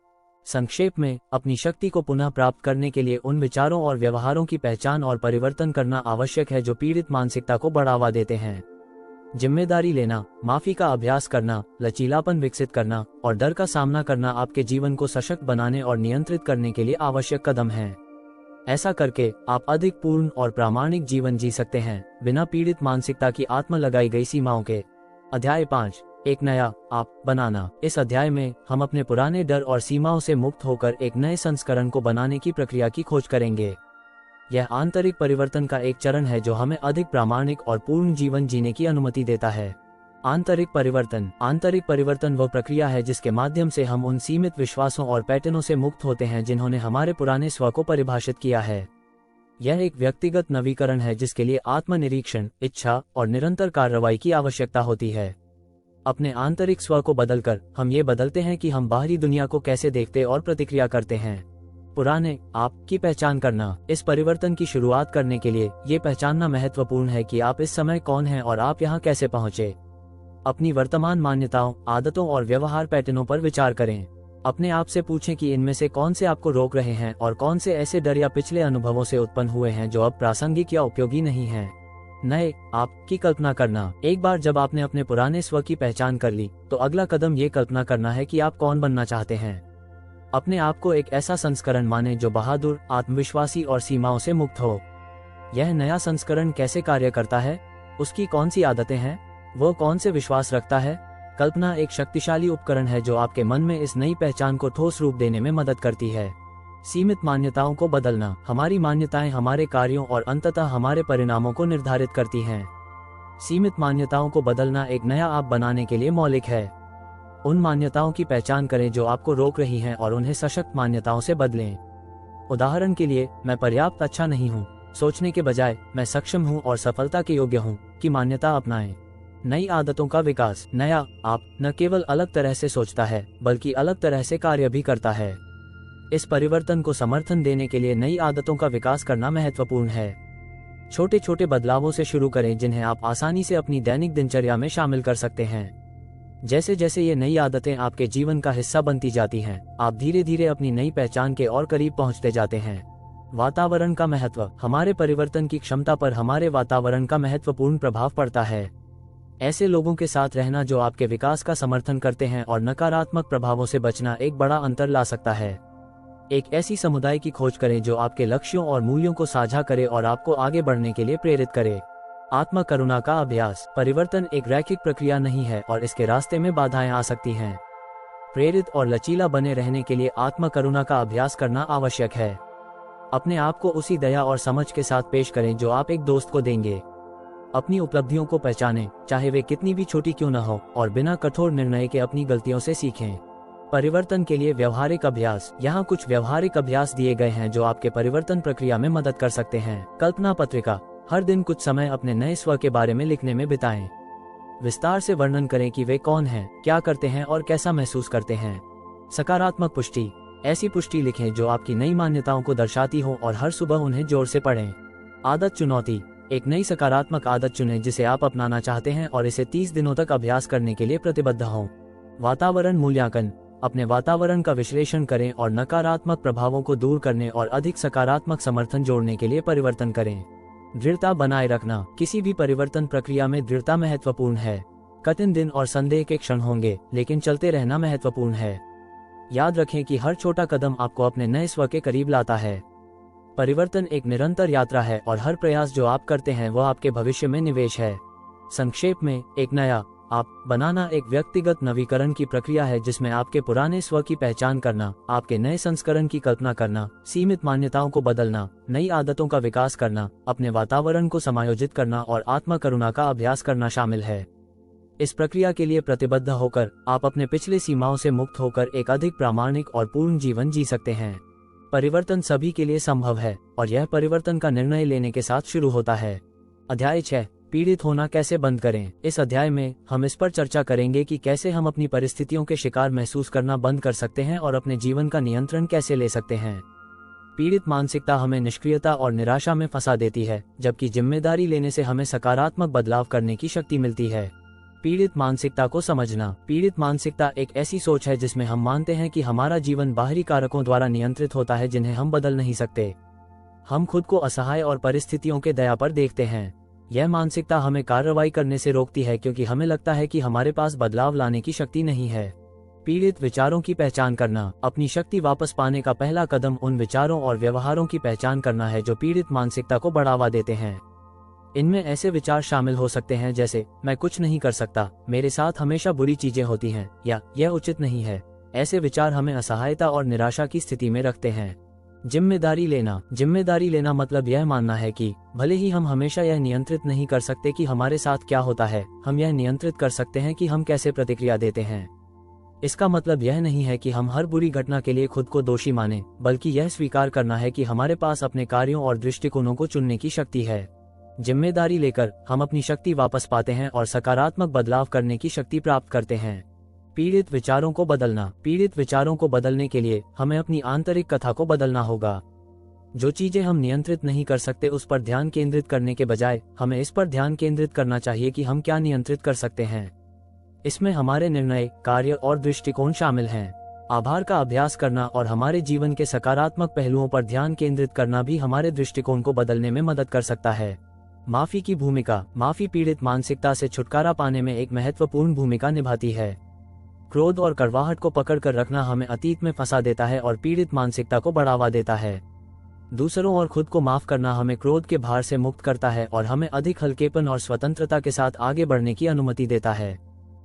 संक्षेप में, अपनी शक्ति को पुनः प्राप्त करने के लिए उन विचारों और व्यवहारों की पहचान और परिवर्तन करना आवश्यक है जो पीड़ित मानसिकता को बढ़ावा देते हैं। जिम्मेदारी लेना, माफी का अभ्यास करना, लचीलापन विकसित करना और डर का सामना करना आपके जीवन को सशक्त बनाने और नियंत्रित करने के लिए आवश्यक कदम हैं। ऐसा करके आप अधिक पूर्ण और प्रामाणिक जीवन जी सकते हैं, बिना पीड़ित मानसिकता की आत्म लगाई गई सीमाओं के। अध्याय 5, एक नया आप बनाना। इस अध्याय में हम अपने पुराने डर और सीमाओं से मुक्त होकर एक नए संस्करण को बनाने की प्रक्रिया की खोज करेंगे। यह आंतरिक परिवर्तन का एक चरण है जो हमें अधिक प्रामाणिक और पूर्ण जीवन जीने की अनुमति देता है। आंतरिक परिवर्तन वह प्रक्रिया है जिसके माध्यम से हम उन सीमित विश्वासों और पैटर्नों से मुक्त होते हैं जिन्होंने हमारे पुराने स्व को परिभाषित किया है। यह एक व्यक्तिगत नवीकरण है जिसके लिए आत्मनिरीक्षण, इच्छा और निरंतर कार्रवाई की आवश्यकता होती है। अपने आंतरिक स्व को बदलकर हम ये बदलते हैं कि हम बाहरी दुनिया को कैसे देखते और प्रतिक्रिया करते हैं। पुराने आप की पहचान करना, इस परिवर्तन की शुरुआत करने के लिए ये पहचानना महत्वपूर्ण है कि आप इस समय कौन हैं और आप यहाँ कैसे पहुँचे। अपनी वर्तमान मान्यताओं, आदतों और व्यवहार पैटर्नों पर विचार करें। अपने आप से पूछें कि इनमें से कौन से आपको रोक रहे हैं और कौन से ऐसे डर या पिछले अनुभवों से उत्पन्न हुए हैं जो अब प्रासंगिक या उपयोगी नहीं हैं। नए आप की कल्पना करना, एक बार जब आपने अपने पुराने स्व की पहचान कर ली, तो अगला कदम ये कल्पना करना है कि आप कौन बनना चाहते हैं। अपने आप को एक ऐसा संस्करण माने जो बहादुर, आत्मविश्वासी और सीमाओं से मुक्त हो। यह नया संस्करण कैसे कार्य करता है, उसकी कौन सी आदतें हैं, वो कौन से विश्वास रखता है। कल्पना एक शक्तिशाली उपकरण है जो आपके मन में इस नई पहचान को ठोस रूप देने में मदद करती है। सीमित मान्यताओं को बदलना, हमारी मान्यताएं हमारे कार्यों और अंततः हमारे परिणामों को निर्धारित करती हैं। सीमित मान्यताओं को बदलना एक नया आप बनाने के लिए मौलिक है। उन मान्यताओं की पहचान करें जो आपको रोक रही हैं और उन्हें सशक्त मान्यताओं से बदलें। उदाहरण के लिए, मैं पर्याप्त अच्छा नहीं हूँ सोचने के बजाय मैं सक्षम हूँ और सफलता के योग्य हूँ की मान्यता अपनाएं। नई आदतों का विकास, नया आप न केवल अलग तरह से सोचता है बल्कि अलग तरह से कार्य भी करता है। इस परिवर्तन को समर्थन देने के लिए नई आदतों का विकास करना महत्वपूर्ण है। छोटे छोटे बदलावों से शुरू करें जिन्हें आप आसानी से अपनी दैनिक दिनचर्या में शामिल कर सकते हैं। जैसे जैसे ये नई आदतें आपके जीवन का हिस्सा बनती जाती हैं, आप धीरे धीरे अपनी नई पहचान के और करीब पहुंचते जाते हैं। वातावरण का महत्व, हमारे परिवर्तन की क्षमता पर हमारे वातावरण का महत्वपूर्ण प्रभाव पड़ता है। ऐसे लोगों के साथ रहना जो आपके विकास का समर्थन करते हैं और नकारात्मक प्रभावों से बचना एक बड़ा अंतर ला सकता है। एक ऐसी समुदाय की खोज करें जो आपके लक्ष्यों और मूल्यों को साझा करे और आपको आगे बढ़ने के लिए प्रेरित करे। आत्म करुणा का अभ्यास, परिवर्तन एक रैखिक प्रक्रिया नहीं है और इसके रास्ते में बाधाएं आ सकती हैं। प्रेरित और लचीला बने रहने के लिए आत्म करुणा का अभ्यास करना आवश्यक है। अपने आप को उसी दया और समझ के साथ पेश करें जो आप एक दोस्त को देंगे। अपनी उपलब्धियों को पहचानें, चाहे वे कितनी भी छोटी क्यों न हो, और बिना कठोर निर्णय के अपनी गलतियों से सीखें। परिवर्तन के लिए व्यवहारिक अभ्यास, यहाँ कुछ व्यवहारिक अभ्यास दिए गए हैं जो आपके परिवर्तन प्रक्रिया में मदद कर सकते हैं। कल्पना पत्रिका, हर दिन कुछ समय अपने नए स्व के बारे में लिखने में बिताएं। विस्तार से वर्णन करें कि वे कौन हैं, क्या करते हैं और कैसा महसूस करते हैं। सकारात्मक पुष्टि, ऐसी पुष्टि लिखें जो आपकी नई मान्यताओं को दर्शाती हो और हर सुबह उन्हें जोर से पढ़ें। आदत चुनौती, एक नई सकारात्मक आदत चुनें जिसे आप अपनाना चाहते हैं और इसे 30 दिनों तक अभ्यास करने के लिए प्रतिबद्ध हों। वातावरण मूल्यांकन, अपने वातावरण का विश्लेषण करें और नकारात्मक प्रभावों को दूर करने और अधिक सकारात्मक समर्थन जोड़ने के लिए परिवर्तन करें। दृढ़ता बनाए रखना, किसी भी परिवर्तन प्रक्रिया में दृढ़ता महत्वपूर्ण है। कठिन दिन और संदेह के क्षण होंगे, लेकिन चलते रहना महत्वपूर्ण है। याद रखें कि हर छोटा कदम आपको अपने नए स्व के करीब लाता है। परिवर्तन एक निरंतर यात्रा है और हर प्रयास जो आप करते हैं वह आपके भविष्य में निवेश है। संक्षेप में, एक नया आप बनाना एक व्यक्तिगत नवीकरण की प्रक्रिया है जिसमें आपके पुराने स्व की पहचान करना, आपके नए संस्करण की कल्पना करना, सीमित मान्यताओं को बदलना, नई आदतों का विकास करना, अपने वातावरण को समायोजित करना और आत्म करुणा का अभ्यास करना शामिल है। इस प्रक्रिया के लिए प्रतिबद्ध होकर आप अपने पिछले सीमाओं से मुक्त होकर एक अधिक प्रामाणिक और पूर्ण जीवन जी सकते हैं। परिवर्तन सभी के लिए संभव है और यह परिवर्तन का निर्णय लेने के साथ शुरू होता है। अध्याय 6, पीड़ित होना कैसे बंद करें। इस अध्याय में हम इस पर चर्चा करेंगे कि कैसे हम अपनी परिस्थितियों के शिकार महसूस करना बंद कर सकते हैं और अपने जीवन का नियंत्रण कैसे ले सकते हैं। पीड़ित मानसिकता हमें निष्क्रियता और निराशा में फंसा देती है, जबकि जिम्मेदारी लेने से हमें सकारात्मक बदलाव करने की शक्ति मिलती है। पीड़ित मानसिकता को समझना, पीड़ित मानसिकता एक ऐसी सोच है जिसमें हम मानते हैं कि हमारा जीवन बाहरी कारकों द्वारा नियंत्रित होता है जिन्हें हम बदल नहीं सकते। हम खुद को असहाय और परिस्थितियों के दया पर देखते हैं। यह मानसिकता हमें कार्रवाई करने से रोकती है क्योंकि हमें लगता है कि हमारे पास बदलाव लाने की शक्ति नहीं है। पीड़ित विचारों की पहचान करना, अपनी शक्ति वापस पाने का पहला कदम उन विचारों और व्यवहारों की पहचान करना है जो पीड़ित मानसिकता को बढ़ावा देते हैं। इनमें ऐसे विचार शामिल हो सकते हैं जैसे मैं कुछ नहीं कर सकता, मेरे साथ हमेशा बुरी चीजें होती हैं, या यह उचित नहीं है। ऐसे विचार हमें असहायता और निराशा की स्थिति में रखते हैं। जिम्मेदारी लेना मतलब यह मानना है कि भले ही हम हमेशा यह नियंत्रित नहीं कर सकते कि हमारे साथ क्या होता है, हम यह नियंत्रित कर सकते हैं कि हम कैसे प्रतिक्रिया देते हैं। इसका मतलब यह नहीं है कि हम हर बुरी घटना के लिए खुद को दोषी माने, बल्कि यह स्वीकार करना है कि हमारे पास अपने कार्यों और दृष्टिकोणों को चुनने की शक्ति है। जिम्मेदारी लेकर हम अपनी शक्ति वापस पाते हैं और सकारात्मक बदलाव करने की शक्ति प्राप्त करते हैं। पीड़ित विचारों को बदलना, पीड़ित विचारों को बदलने के लिए हमें अपनी आंतरिक कथा को बदलना होगा। जो चीजें हम नियंत्रित नहीं कर सकते उस पर ध्यान केंद्रित करने के बजाय हमें इस पर ध्यान केंद्रित करना चाहिए कि हम क्या नियंत्रित कर सकते हैं। इसमें हमारे निर्णय, कार्य और दृष्टिकोण शामिल हैं। आभार का अभ्यास करना और हमारे जीवन के सकारात्मक पहलुओं पर ध्यान केंद्रित करना भी हमारे दृष्टिकोण को बदलने में मदद कर सकता है। माफी की भूमिका, माफी पीड़ित मानसिकता से छुटकारा पाने में एक महत्वपूर्ण भूमिका निभाती है। क्रोध और कड़वाहट को पकड़कर रखना हमें अतीत में फंसा देता है और पीड़ित मानसिकता को बढ़ावा देता है। दूसरों और खुद को माफ करना हमें क्रोध के भार से मुक्त करता है और हमें अधिक हल्केपन और स्वतंत्रता के साथ आगे बढ़ने की अनुमति देता है।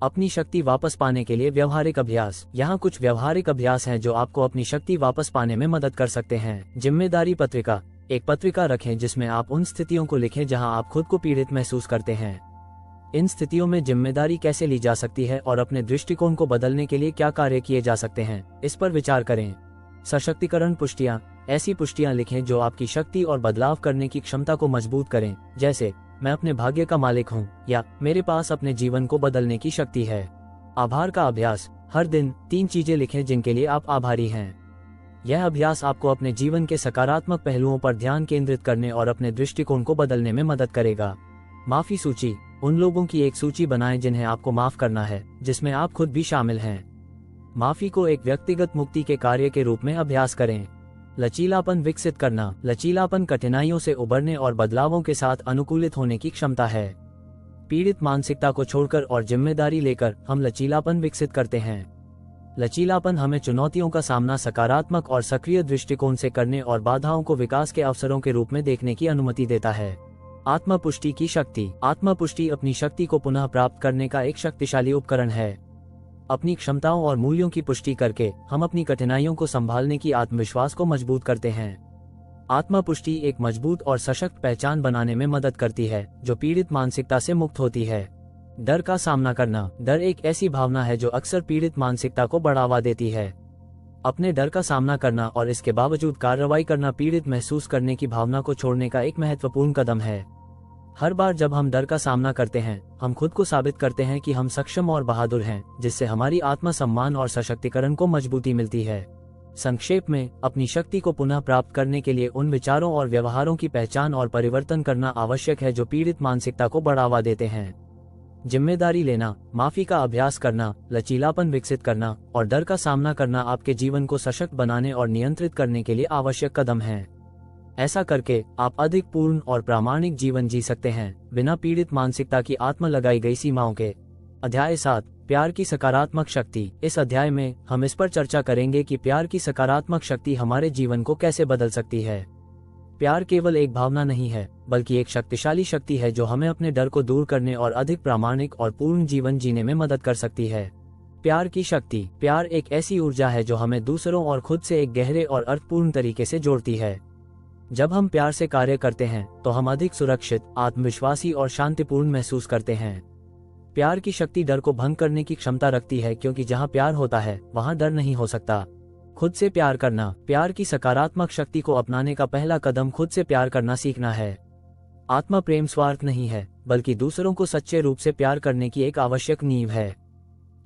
अपनी शक्ति वापस पाने के लिए व्यवहारिक अभ्यास, यहाँ कुछ व्यवहारिक अभ्यास हैं जो आपको अपनी शक्ति वापस पाने में मदद कर सकते हैं। जिम्मेदारी पत्रिका, एक पत्रिका रखें जिसमें आप उन स्थितियों को लिखें जहां आप खुद को पीड़ित महसूस करते हैं। इन स्थितियों में जिम्मेदारी कैसे ली जा सकती है और अपने दृष्टिकोण को बदलने के लिए क्या कार्य किए जा सकते हैं, इस पर विचार करें। सशक्तिकरण पुष्टियां, ऐसी पुष्टियां लिखें जो आपकी शक्ति और बदलाव करने की क्षमता को मजबूत करें, जैसे मैं अपने भाग्य का मालिक हूं या मेरे पास अपने जीवन को बदलने की शक्ति है। आभार का अभ्यास, हर दिन 3 चीजें लिखें जिनके लिए आप आभारी हैं। यह अभ्यास आपको अपने जीवन के सकारात्मक पहलुओं पर ध्यान केंद्रित करने और अपने दृष्टिकोण को बदलने में मदद करेगा। माफी सूची, उन लोगों की एक सूची बनाएं जिन्हें आपको माफ करना है, जिसमें आप खुद भी शामिल हैं। माफी को एक व्यक्तिगत मुक्ति के कार्य के रूप में अभ्यास करें। लचीलापन विकसित करना, लचीलापन कठिनाइयों से उबरने और बदलावों के साथ अनुकूलित होने की क्षमता है। पीड़ित मानसिकता को छोड़कर और जिम्मेदारी लेकर हम लचीलापन विकसित करते हैं। लचीलापन हमें चुनौतियों का सामना सकारात्मक और सक्रिय दृष्टिकोण से करने और बाधाओं को विकास के अवसरों के रूप में देखने की अनुमति देता है। आत्मपुष्टि की शक्ति, आत्मपुष्टि अपनी शक्ति को पुनः प्राप्त करने का एक शक्तिशाली उपकरण है। अपनी क्षमताओं और मूल्यों की पुष्टि करके हम अपनी कठिनाइयों को संभालने की आत्मविश्वास को मजबूत करते हैं। आत्मपुष्टि एक मजबूत और सशक्त पहचान बनाने में मदद करती है जो पीड़ित मानसिकता से मुक्त होती है। डर का सामना करना, डर एक ऐसी भावना है जो अक्सर पीड़ित मानसिकता को बढ़ावा देती है। अपने डर का सामना करना और इसके बावजूद कार्रवाई करना पीड़ित महसूस करने की भावना को छोड़ने का एक महत्वपूर्ण कदम है। हर बार जब हम डर का सामना करते हैं, हम खुद को साबित करते हैं कि हम सक्षम और बहादुर हैं, जिससे हमारी आत्मसम्मान और सशक्तिकरण को मजबूती मिलती है। संक्षेप में, अपनी शक्ति को पुनः प्राप्त करने के लिए उन विचारों और व्यवहारों की पहचान और परिवर्तन करना आवश्यक है जो पीड़ित मानसिकता को बढ़ावा देते हैं। जिम्मेदारी लेना, माफी का अभ्यास करना, लचीलापन विकसित करना और डर का सामना करना आपके जीवन को सशक्त बनाने और नियंत्रित करने के लिए आवश्यक कदम हैं। ऐसा करके आप अधिक पूर्ण और प्रामाणिक जीवन जी सकते हैं, बिना पीड़ित मानसिकता की आत्म लगाई गई सीमाओं के। अध्याय 7, प्यार की सकारात्मक शक्ति। इस अध्याय में हम इस पर चर्चा करेंगे कि प्यार की सकारात्मक शक्ति हमारे जीवन को कैसे बदल सकती है। प्यार केवल एक भावना नहीं है, बल्कि एक शक्तिशाली शक्ति है जो हमें अपने डर को दूर करने और अधिक प्रामाणिक और पूर्ण जीवन जीने में मदद कर सकती है। प्यार की शक्ति। प्यार एक ऐसी ऊर्जा है जो हमें दूसरों और खुद से एक गहरे और अर्थपूर्ण तरीके से जोड़ती है। जब हम प्यार से कार्य करते हैं तो हम अधिक सुरक्षित, आत्मविश्वासी और शांतिपूर्ण महसूस करते हैं। प्यार की शक्ति डर को भंग करने की क्षमता रखती है, क्योंकि जहां प्यार होता है वहां डर नहीं हो सकता। खुद से प्यार करना। प्यार की सकारात्मक शक्ति को अपनाने का पहला कदम खुद से प्यार करना सीखना है। आत्म प्रेम स्वार्थ नहीं है, बल्कि दूसरों को सच्चे रूप से प्यार करने की एक आवश्यक नींव है।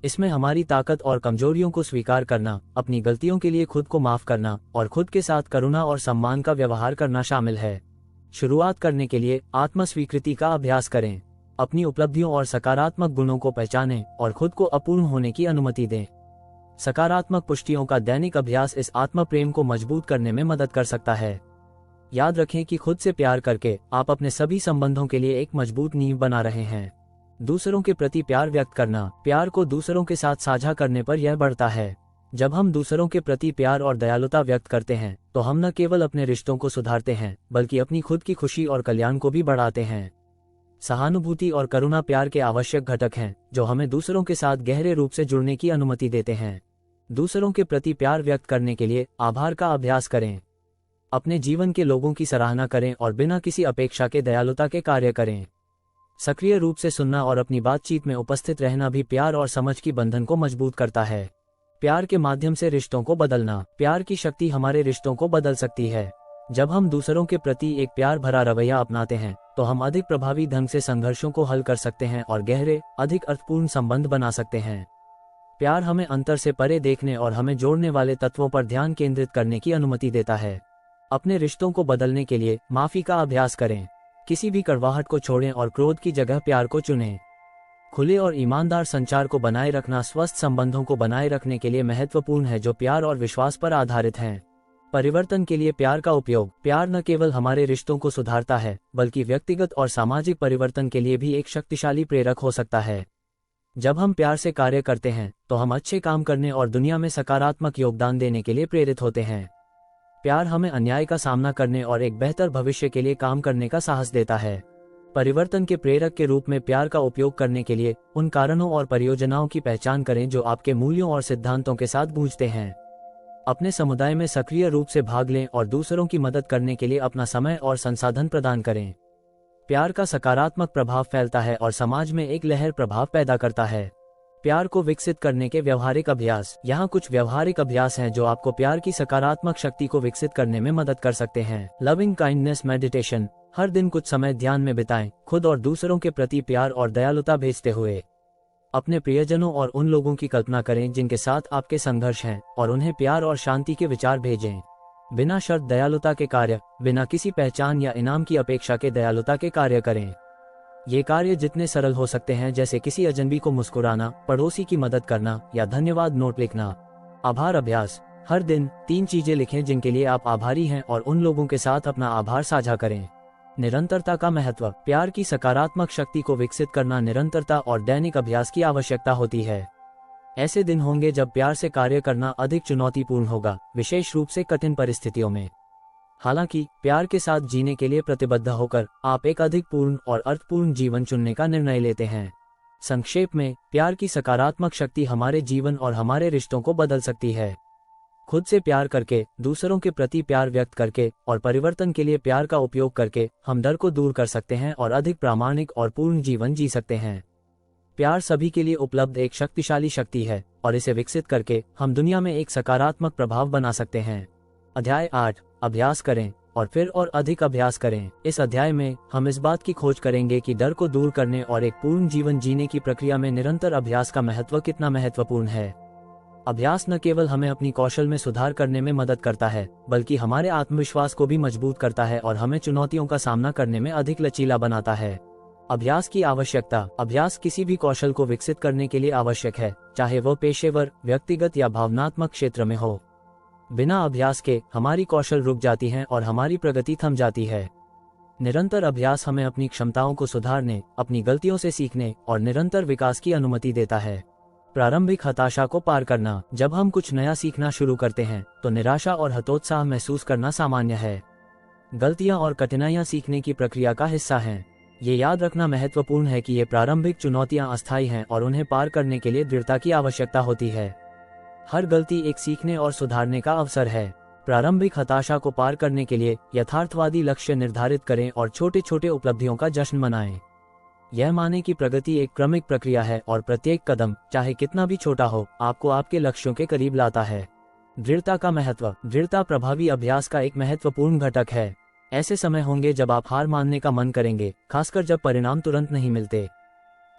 इसमें हमारी ताकत और कमजोरियों को स्वीकार करना, अपनी गलतियों के लिए खुद को माफ करना और खुद के साथ करुणा और सम्मान का व्यवहार करना शामिल है। शुरुआत करने के लिए आत्म स्वीकृति का अभ्यास करें। अपनी उपलब्धियों और सकारात्मक गुणों को पहचानें और खुद को अपूर्ण होने की अनुमति दें। सकारात्मक पुष्टियों का दैनिक अभ्यास इस आत्म प्रेम को मजबूत करने में मदद कर सकता है। याद रखें कि खुद से प्यार करके आप अपने सभी संबंधों के लिए एक मजबूत नींव बना रहे हैं। दूसरों के प्रति प्यार व्यक्त करना। प्यार को दूसरों के साथ साझा करने पर यह बढ़ता है। जब हम दूसरों के प्रति प्यार और दयालुता व्यक्त करते हैं तो हम न केवल अपने रिश्तों को सुधारते हैं, बल्कि अपनी खुद की खुशी और कल्याण को भी बढ़ाते हैं। सहानुभूति और करुणा प्यार के आवश्यक घटक हैं, जो हमें दूसरों के साथ गहरे रूप से जुड़ने की अनुमति देते हैं। दूसरों के प्रति प्यार व्यक्त करने के लिए आभार का अभ्यास करें। अपने जीवन के लोगों की सराहना करें और बिना किसी अपेक्षा के दयालुता के कार्य करें। सक्रिय रूप से सुनना और अपनी बातचीत में उपस्थित रहना भी प्यार और समझ की बंधन को मजबूत करता है। प्यार के माध्यम से रिश्तों को बदलना। प्यार की शक्ति हमारे रिश्तों को बदल सकती है। जब हम दूसरों के प्रति एक प्यार भरा रवैया अपनाते हैं तो हम अधिक प्रभावी ढंग से संघर्षों को हल कर सकते हैं और गहरे, अधिक अर्थपूर्ण संबंध बना सकते हैं। प्यार हमें अंतर से परे देखने और हमें जोड़ने वाले तत्वों पर ध्यान केंद्रित करने की अनुमति देता है। अपने रिश्तों को बदलने के लिए माफी का अभ्यास करें। किसी भी कड़वाहट को छोड़ें और क्रोध की जगह प्यार को चुनें। खुले और ईमानदार संचार को बनाए रखना स्वस्थ संबंधों को बनाए रखने के लिए महत्वपूर्ण है, जो प्यार और विश्वास पर आधारित हैं। परिवर्तन के लिए प्यार का उपयोग। प्यार न केवल हमारे रिश्तों को सुधारता है, बल्कि व्यक्तिगत और सामाजिक परिवर्तन के लिए भी एक शक्तिशाली प्रेरक हो सकता है। जब हम प्यार से कार्य करते हैं तो हम अच्छे काम करने और दुनिया में सकारात्मक योगदान देने के लिए प्रेरित होते हैं। प्यार हमें अन्याय का सामना करने और एक बेहतर भविष्य के लिए काम करने का साहस देता है। परिवर्तन के प्रेरक के रूप में प्यार का उपयोग करने के लिए उन कारणों और परियोजनाओं की पहचान करें जो आपके मूल्यों और सिद्धांतों के साथ गूंजते हैं। अपने समुदाय में सक्रिय रूप से भाग लें और दूसरों की मदद करने के लिए अपना समय और संसाधन प्रदान करें। प्यार का सकारात्मक प्रभाव फैलता है और समाज में एक लहर प्रभाव पैदा करता है। प्यार को विकसित करने के व्यवहारिक अभ्यास। यहाँ कुछ व्यवहारिक अभ्यास हैं जो आपको प्यार की सकारात्मक शक्ति को विकसित करने में मदद कर सकते हैं। Loving kindness meditation. हर दिन कुछ समय ध्यान में बिताएं, खुद और दूसरों के प्रति प्यार और दयालुता भेजते हुए। अपने प्रियजनों और उन लोगों की कल्पना करें जिनके साथ आपके संघर्ष हैं, और उन्हें प्यार और शांति के विचार भेजें। बिना शर्त दयालुता के कार्य। बिना किसी पहचान या इनाम की अपेक्षा के दयालुता के कार्य करें। ये कार्य जितने सरल हो सकते हैं, जैसे किसी अजनबी को मुस्कुराना, पड़ोसी की मदद करना या धन्यवाद नोट लिखना। आभार अभ्यास। हर दिन 3 चीजें लिखें जिनके लिए आप आभारी हैं और उन लोगों के साथ अपना आभार साझा करें। निरंतरता का महत्व। प्यार की सकारात्मक शक्ति को विकसित करना निरंतरता और दैनिक अभ्यास की आवश्यकता होती है। ऐसे दिन होंगे जब प्यार से कार्य करना अधिक चुनौतीपूर्ण होगा, विशेष रूप से कठिन परिस्थितियों में। हालांकि प्यार के साथ जीने के लिए प्रतिबद्ध होकर आप एक अधिक पूर्ण और अर्थपूर्ण जीवन चुनने का निर्णय लेते हैं। संक्षेप में, प्यार की सकारात्मक शक्ति हमारे जीवन और हमारे रिश्तों को बदल सकती है। खुद से प्यार करके, दूसरों के प्रति प्यार व्यक्त करके और परिवर्तन के लिए प्यार का उपयोग करके हम डर को दूर कर सकते हैं और अधिक प्रामाणिक और पूर्ण जीवन जी सकते हैं। प्यार सभी के लिए उपलब्ध एक शक्तिशाली शक्ति है और इसे विकसित करके हम दुनिया में एक सकारात्मक प्रभाव बना सकते हैं। अध्याय 8। अभ्यास करें और फिर और अधिक अभ्यास करें। इस अध्याय में हम इस बात की खोज करेंगे कि डर को दूर करने और एक पूर्ण जीवन जीने की प्रक्रिया में निरंतर अभ्यास का महत्व कितना महत्वपूर्ण है। अभ्यास न केवल हमें अपनी कौशल में सुधार करने में मदद करता है, बल्कि हमारे आत्मविश्वास को भी मजबूत करता है और हमें चुनौतियों का सामना करने में अधिक लचीला बनाता है। अभ्यास की आवश्यकता। अभ्यास किसी भी कौशल को विकसित करने के लिए आवश्यक है, चाहे वह पेशेवर, व्यक्तिगत या भावनात्मक क्षेत्र में हो। बिना अभ्यास के हमारी कौशल रुक जाती हैं और हमारी प्रगति थम जाती है। निरंतर अभ्यास हमें अपनी क्षमताओं को सुधारने, अपनी गलतियों से सीखने और निरंतर विकास की अनुमति देता है। प्रारंभिक हताशा को पार करना। जब हम कुछ नया सीखना शुरू करते हैं तो निराशा और हतोत्साह महसूस करना सामान्य है। गलतियां और कठिनाइयां सीखने की प्रक्रिया का हिस्सा हैं। ये याद रखना महत्वपूर्ण है कि ये प्रारंभिक चुनौतियां अस्थायी हैं और उन्हें पार करने के लिए दृढ़ता की आवश्यकता होती है। हर गलती एक सीखने और सुधारने का अवसर है। प्रारंभिक हताशा को पार करने के लिए यथार्थवादी लक्ष्य निर्धारित करें और छोटे छोटे उपलब्धियों का जश्न मनाएं। यह माने कि प्रगति एक क्रमिक प्रक्रिया है और प्रत्येक कदम, चाहे कितना भी छोटा हो, आपको आपके लक्ष्यों के करीब लाता है। दृढ़ता का महत्व। दृढ़ता प्रभावी अभ्यास का एक महत्वपूर्ण घटक है। ऐसे समय होंगे जब आप हार मानने का मन करेंगे, खासकर जब परिणाम तुरंत नहीं मिलते।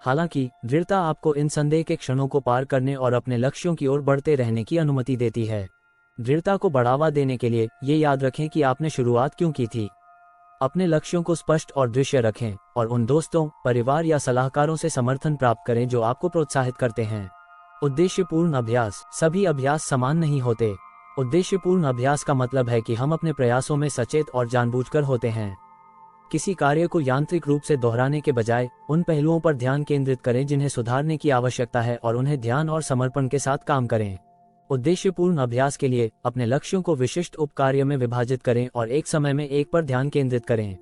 हालांकि दृढ़ता आपको इन संदेह के क्षणों को पार करने और अपने लक्ष्यों की ओर बढ़ते रहने की अनुमति देती है। दृढ़ता को बढ़ावा देने के लिए ये याद रखें कि आपने शुरुआत क्यों की थी। अपने लक्ष्यों को स्पष्ट और दृश्य रखें और उन दोस्तों, परिवार या सलाहकारों से समर्थन प्राप्त करें जो आपको प्रोत्साहित करते हैं। उद्देश्यपूर्ण अभ्यास। सभी अभ्यास समान नहीं होते। उद्देश्यपूर्ण अभ्यास का मतलब है कि हम अपने प्रयासों में सचेत और जानबूझकर होते हैं। किसी कार्य को यांत्रिक रूप से दोहराने के बजाय उन पहलुओं पर ध्यान केंद्रित करें जिन्हें सुधारने की आवश्यकता है और उन्हें ध्यान और समर्पण के साथ काम करें। उद्देश्यपूर्ण अभ्यास के लिए अपने लक्ष्यों को विशिष्ट उपकार्यों में विभाजित करें और एक समय में एक पर ध्यान केंद्रित करें।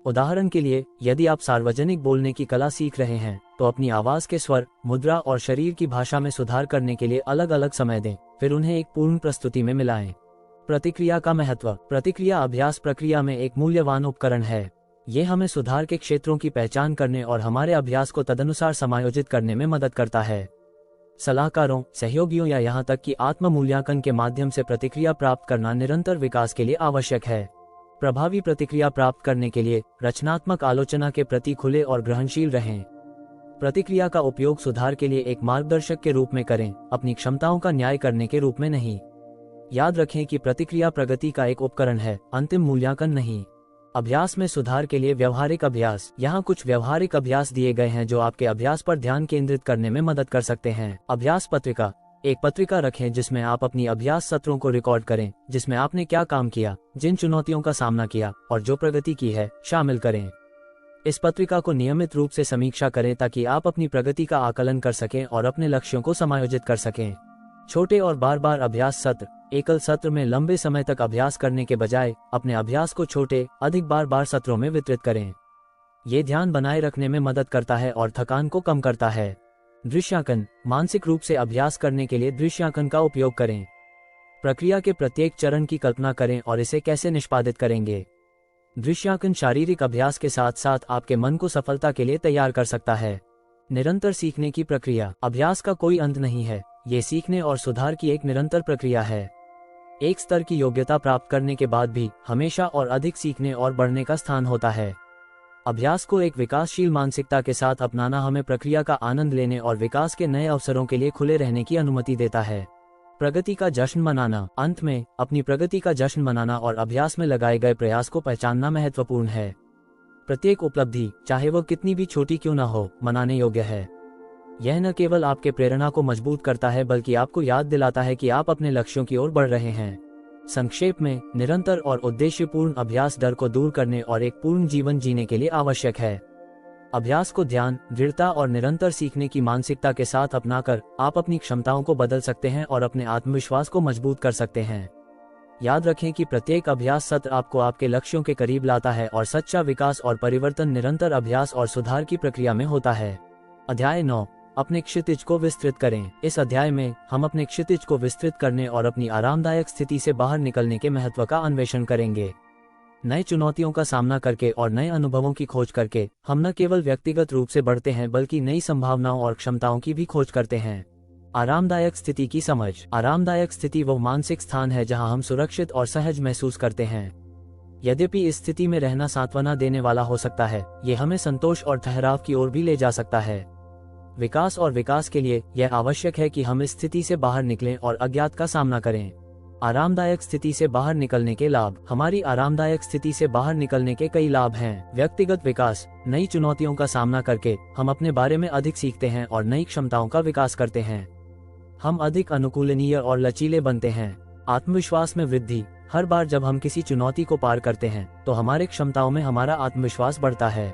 उदाहरण के लिए, यदि आप सार्वजनिक बोलने की कला सीख रहे हैं तो अपनी आवाज के स्वर, मुद्रा और शरीर की भाषा में सुधार करने के लिए अलग अलग समय दें, फिर उन्हें एक पूर्ण प्रस्तुति में मिलाएं। प्रतिक्रिया का महत्व। प्रतिक्रिया अभ्यास प्रक्रिया में एक मूल्यवान उपकरण है। ये हमें सुधार के क्षेत्रों की पहचान करने और हमारे अभ्यास को तदनुसार समायोजित करने में मदद करता है। सलाहकारों, सहयोगियों या यहाँ तक कि आत्म मूल्यांकन के माध्यम से प्रतिक्रिया प्राप्त करना निरंतर विकास के लिए आवश्यक है। प्रभावी प्रतिक्रिया प्राप्त करने के लिए रचनात्मक आलोचना के प्रति खुले और ग्रहणशील रहें। प्रतिक्रिया का उपयोग सुधार के लिए एक मार्गदर्शक के रूप में करें, अपनी क्षमताओं का न्याय करने के रूप में नहीं। याद रखें कि प्रतिक्रिया प्रगति का एक उपकरण है, अंतिम मूल्यांकन नहीं। अभ्यास में सुधार के लिए व्यवहारिक अभ्यास। यहाँ कुछ व्यवहारिक अभ्यास दिए गए हैं जो आपके अभ्यास पर ध्यान केंद्रित करने में मदद कर सकते हैं। अभ्यास पत्रिका। एक पत्रिका रखें जिसमें आप अपनी अभ्यास सत्रों को रिकॉर्ड करें, जिसमें आपने क्या काम किया, जिन चुनौतियों का सामना किया और जो प्रगति की है शामिल करें। इस पत्रिका को नियमित रूप से समीक्षा करें ताकि आप अपनी प्रगति का आकलन कर सकें और अपने लक्ष्यों को समायोजित कर सकें। छोटे और बार बार अभ्यास सत्र। एकल सत्र में लंबे समय तक अभ्यास करने के बजाय अपने अभ्यास को छोटे, अधिक बार सत्रों में वितरित करें। ये ध्यान बनाए रखने में मदद करता है और थकान को कम करता है। दृश्यांकन। मानसिक रूप से अभ्यास करने के लिए दृश्यांकन का उपयोग करें। प्रक्रिया के प्रत्येक चरण की कल्पना करें और इसे कैसे निष्पादित करेंगे। दृश्यांकन शारीरिक अभ्यास के साथ साथ आपके मन को सफलता के लिए तैयार कर सकता है। निरंतर सीखने की प्रक्रिया। अभ्यास का कोई अंत नहीं है, ये सीखने और सुधार की एक निरंतर प्रक्रिया है। एक स्तर की योग्यता प्राप्त करने के बाद भी हमेशा और अधिक सीखने और बढ़ने का स्थान होता है। अभ्यास को एक विकासशील मानसिकता के साथ अपनाना हमें प्रक्रिया का आनंद लेने और विकास के नए अवसरों के लिए खुले रहने की अनुमति देता है। प्रगति का जश्न मनाना। अंत में अपनी प्रगति का जश्न मनाना और अभ्यास में लगाए गए प्रयास को पहचानना महत्वपूर्ण है। प्रत्येक उपलब्धि, चाहे वह कितनी भी छोटी क्यों न हो, मनाने योग्य है। यह न केवल आपके प्रेरणा को मजबूत करता है बल्कि आपको याद दिलाता है कि आप अपने लक्ष्यों की ओर बढ़ रहे हैं। संक्षेप में, निरंतर और उद्देश्यपूर्ण अभ्यास डर को दूर करने और एक पूर्ण जीवन जीने के लिए आवश्यक है। अभ्यास को ध्यान, दृढ़ता और निरंतर सीखने की मानसिकता के साथ अपनाकर आप अपनी क्षमताओं को बदल सकते हैं और अपने आत्मविश्वास को मजबूत कर सकते हैं। याद रखें कि प्रत्येक अभ्यास सत्र आपको आपके लक्ष्यों के करीब लाता है और सच्चा विकास और परिवर्तन निरंतर अभ्यास और सुधार की प्रक्रिया में होता है। अध्याय 9। अपने क्षितिज को विस्तृत करें। इस अध्याय में हम अपने क्षितिज को विस्तृत करने और अपनी आरामदायक स्थिति से बाहर निकलने के महत्व का अन्वेषण करेंगे। नए चुनौतियों का सामना करके और नए अनुभवों की खोज करके हम न केवल व्यक्तिगत रूप से बढ़ते हैं बल्कि नई संभावनाओं और क्षमताओं की भी खोज करते हैं। आरामदायक स्थिति की समझ। आरामदायक स्थिति वो मानसिक स्थान है जहां हम सुरक्षित और सहज महसूस करते हैं। यद्यपि इस स्थिति में रहना सांत्वना देने वाला हो सकता है, ये हमें संतोष और ठहराव की ओर भी ले जा सकता है। विकास और विकास के लिए यह आवश्यक है कि हम इस स्थिति से बाहर निकलें और अज्ञात का सामना करें। आरामदायक स्थिति से बाहर निकलने के लाभ। हमारी आरामदायक स्थिति से बाहर निकलने के कई लाभ हैं। व्यक्तिगत विकास। नई चुनौतियों का सामना करके हम अपने बारे में अधिक सीखते हैं और नई क्षमताओं का विकास करते हैं। हम अधिक अनुकूलनीय और लचीले बनते हैं। आत्मविश्वास में वृद्धि। हर बार जब हम किसी चुनौती को पार करते हैं तो हमारी क्षमताओं में हमारा आत्मविश्वास बढ़ता है।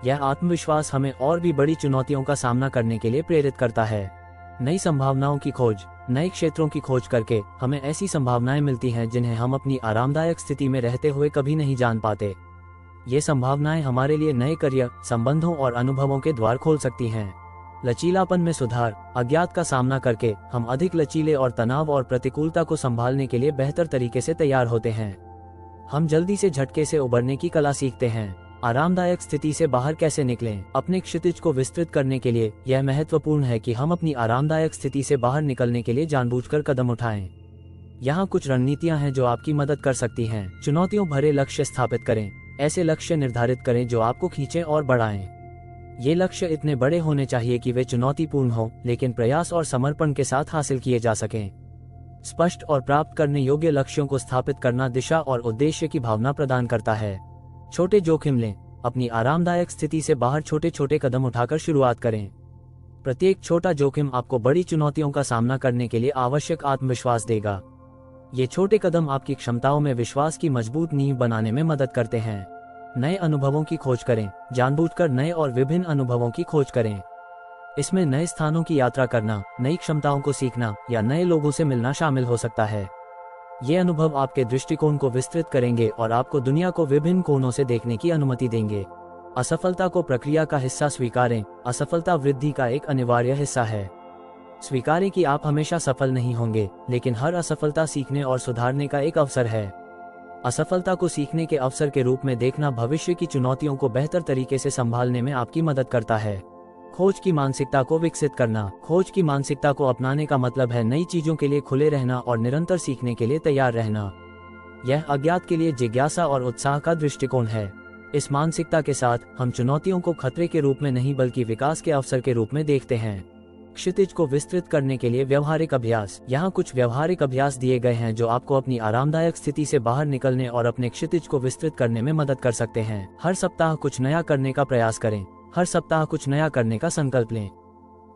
यह आत्मविश्वास हमें और भी बड़ी चुनौतियों का सामना करने के लिए प्रेरित करता है। नई संभावनाओं की खोज। नए क्षेत्रों की खोज करके हमें ऐसी संभावनाएं मिलती हैं जिन्हें हम अपनी आरामदायक स्थिति में रहते हुए कभी नहीं जान पाते। ये संभावनाएं हमारे लिए नए करियर, संबंधों और अनुभवों के द्वार खोल सकती हैं। लचीलापन में सुधार। अज्ञात का सामना करके हम अधिक लचीले और तनाव और प्रतिकूलता को संभालने के लिए बेहतर तरीके से तैयार होते हैं। हम जल्दी से झटके से उबरने की कला सीखते हैं। आरामदायक स्थिति से बाहर कैसे निकलें। अपने क्षितिज को विस्तृत करने के लिए यह महत्वपूर्ण है कि हम अपनी आरामदायक स्थिति से बाहर निकलने के लिए जानबूझकर कदम उठाएं। यहाँ कुछ रणनीतियाँ हैं जो आपकी मदद कर सकती हैं। चुनौतियों भरे लक्ष्य स्थापित करें। ऐसे लक्ष्य निर्धारित करें जो आपको खींचें और बढ़ाएं। ये लक्ष्य इतने बड़े होने चाहिए कि वे चुनौतीपूर्ण हों, लेकिन प्रयास और समर्पण के साथ हासिल किए जा सकें। स्पष्ट और प्राप्त करने योग्य लक्ष्यों को स्थापित करना दिशा और उद्देश्य की भावना प्रदान करता है। छोटे जोखिम लें। अपनी आरामदायक स्थिति से बाहर छोटे छोटे कदम उठाकर शुरुआत करें। प्रत्येक छोटा जोखिम आपको बड़ी चुनौतियों का सामना करने के लिए आवश्यक आत्मविश्वास देगा। ये छोटे कदम आपकी क्षमताओं में विश्वास की मजबूत नींव बनाने में मदद करते हैं। नए अनुभवों की खोज करें। जानबूझकर नए और विभिन्न अनुभवों की खोज करें। इसमें नए स्थानों की यात्रा करना, नई क्षमताओं को सीखना या नए लोगों से मिलना शामिल हो सकता है। ये अनुभव आपके दृष्टिकोण को विस्तृत करेंगे और आपको दुनिया को विभिन्न कोणों से देखने की अनुमति देंगे। असफलता को प्रक्रिया का हिस्सा स्वीकारें। असफलता वृद्धि का एक अनिवार्य हिस्सा है। स्वीकारें कि आप हमेशा सफल नहीं होंगे, लेकिन हर असफलता सीखने और सुधारने का एक अवसर है। असफलता को सीखने के अवसर के रूप में देखना भविष्य की चुनौतियों को बेहतर तरीके से संभालने में आपकी मदद करता है। खोज की मानसिकता को विकसित करना। खोज की मानसिकता को अपनाने का मतलब है नई चीजों के लिए खुले रहना और निरंतर सीखने के लिए तैयार रहना। यह अज्ञात के लिए जिज्ञासा और उत्साह का दृष्टिकोण है। इस मानसिकता के साथ हम चुनौतियों को खतरे के रूप में नहीं बल्कि विकास के अवसर के रूप में देखते हैं। क्षितिज को विस्तृत करने के लिए व्यवहारिक अभ्यास। यहाँ कुछ व्यवहारिक अभ्यास दिए गए हैं जो आपको अपनी आरामदायक स्थिति से बाहर निकलने और अपने क्षितिज को विस्तृत करने में मदद कर सकते हैं। हर सप्ताह कुछ नया करने का प्रयास करें। हर सप्ताह कुछ नया करने का संकल्प लें।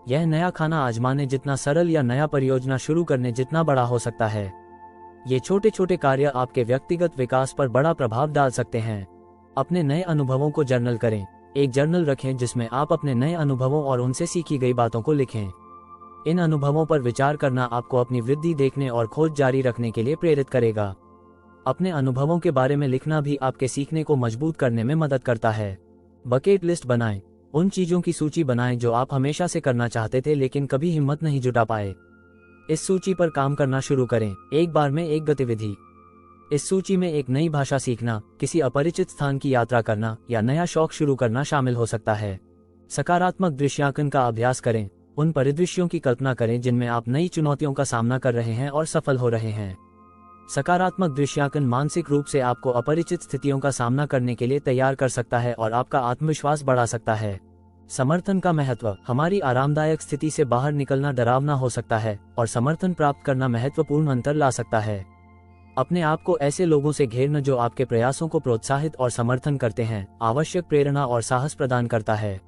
यह नया खाना आजमाने जितना सरल या नया परियोजना शुरू करने जितना बड़ा हो सकता है। ये छोटे छोटे कार्य आपके व्यक्तिगत विकास पर बड़ा प्रभाव डाल सकते हैं। अपने नए अनुभवों को जर्नल करें। एक जर्नल रखें जिसमें आप अपने नए अनुभवों और उनसे सीखी गई बातों को लिखें। इन अनुभवों पर विचार करना आपको अपनी वृद्धि देखने और खोज जारी रखने के लिए प्रेरित करेगा। अपने अनुभवों के बारे में लिखना भी आपके सीखने को मजबूत करने में मदद करता है। बकेट लिस्ट बनाएं। उन चीजों की सूची बनाएं जो आप हमेशा से करना चाहते थे लेकिन कभी हिम्मत नहीं जुटा पाए। इस सूची पर काम करना शुरू करें। एक बार में एक गतिविधि। इस सूची में एक नई भाषा सीखना, किसी अपरिचित स्थान की यात्रा करना या नया शौक शुरू करना शामिल हो सकता है। सकारात्मक दृश्यांकन का अभ्यास करें। उन परिदृश्यों की कल्पना करें जिनमें आप नई चुनौतियों का सामना कर रहे हैं और सफल हो रहे हैं। सकारात्मक दृश्यांकन मानसिक रूप से आपको अपरिचित स्थितियों का सामना करने के लिए तैयार कर सकता है और आपका आत्मविश्वास बढ़ा सकता है। समर्थन का महत्व। हमारी आरामदायक स्थिति से बाहर निकलना डरावना हो सकता है और समर्थन प्राप्त करना महत्वपूर्ण अंतर ला सकता है। अपने आप को ऐसे लोगों से घेरना जो आपके प्रयासों को प्रोत्साहित और समर्थन करते हैं, आवश्यक प्रेरणा और साहस प्रदान करता है।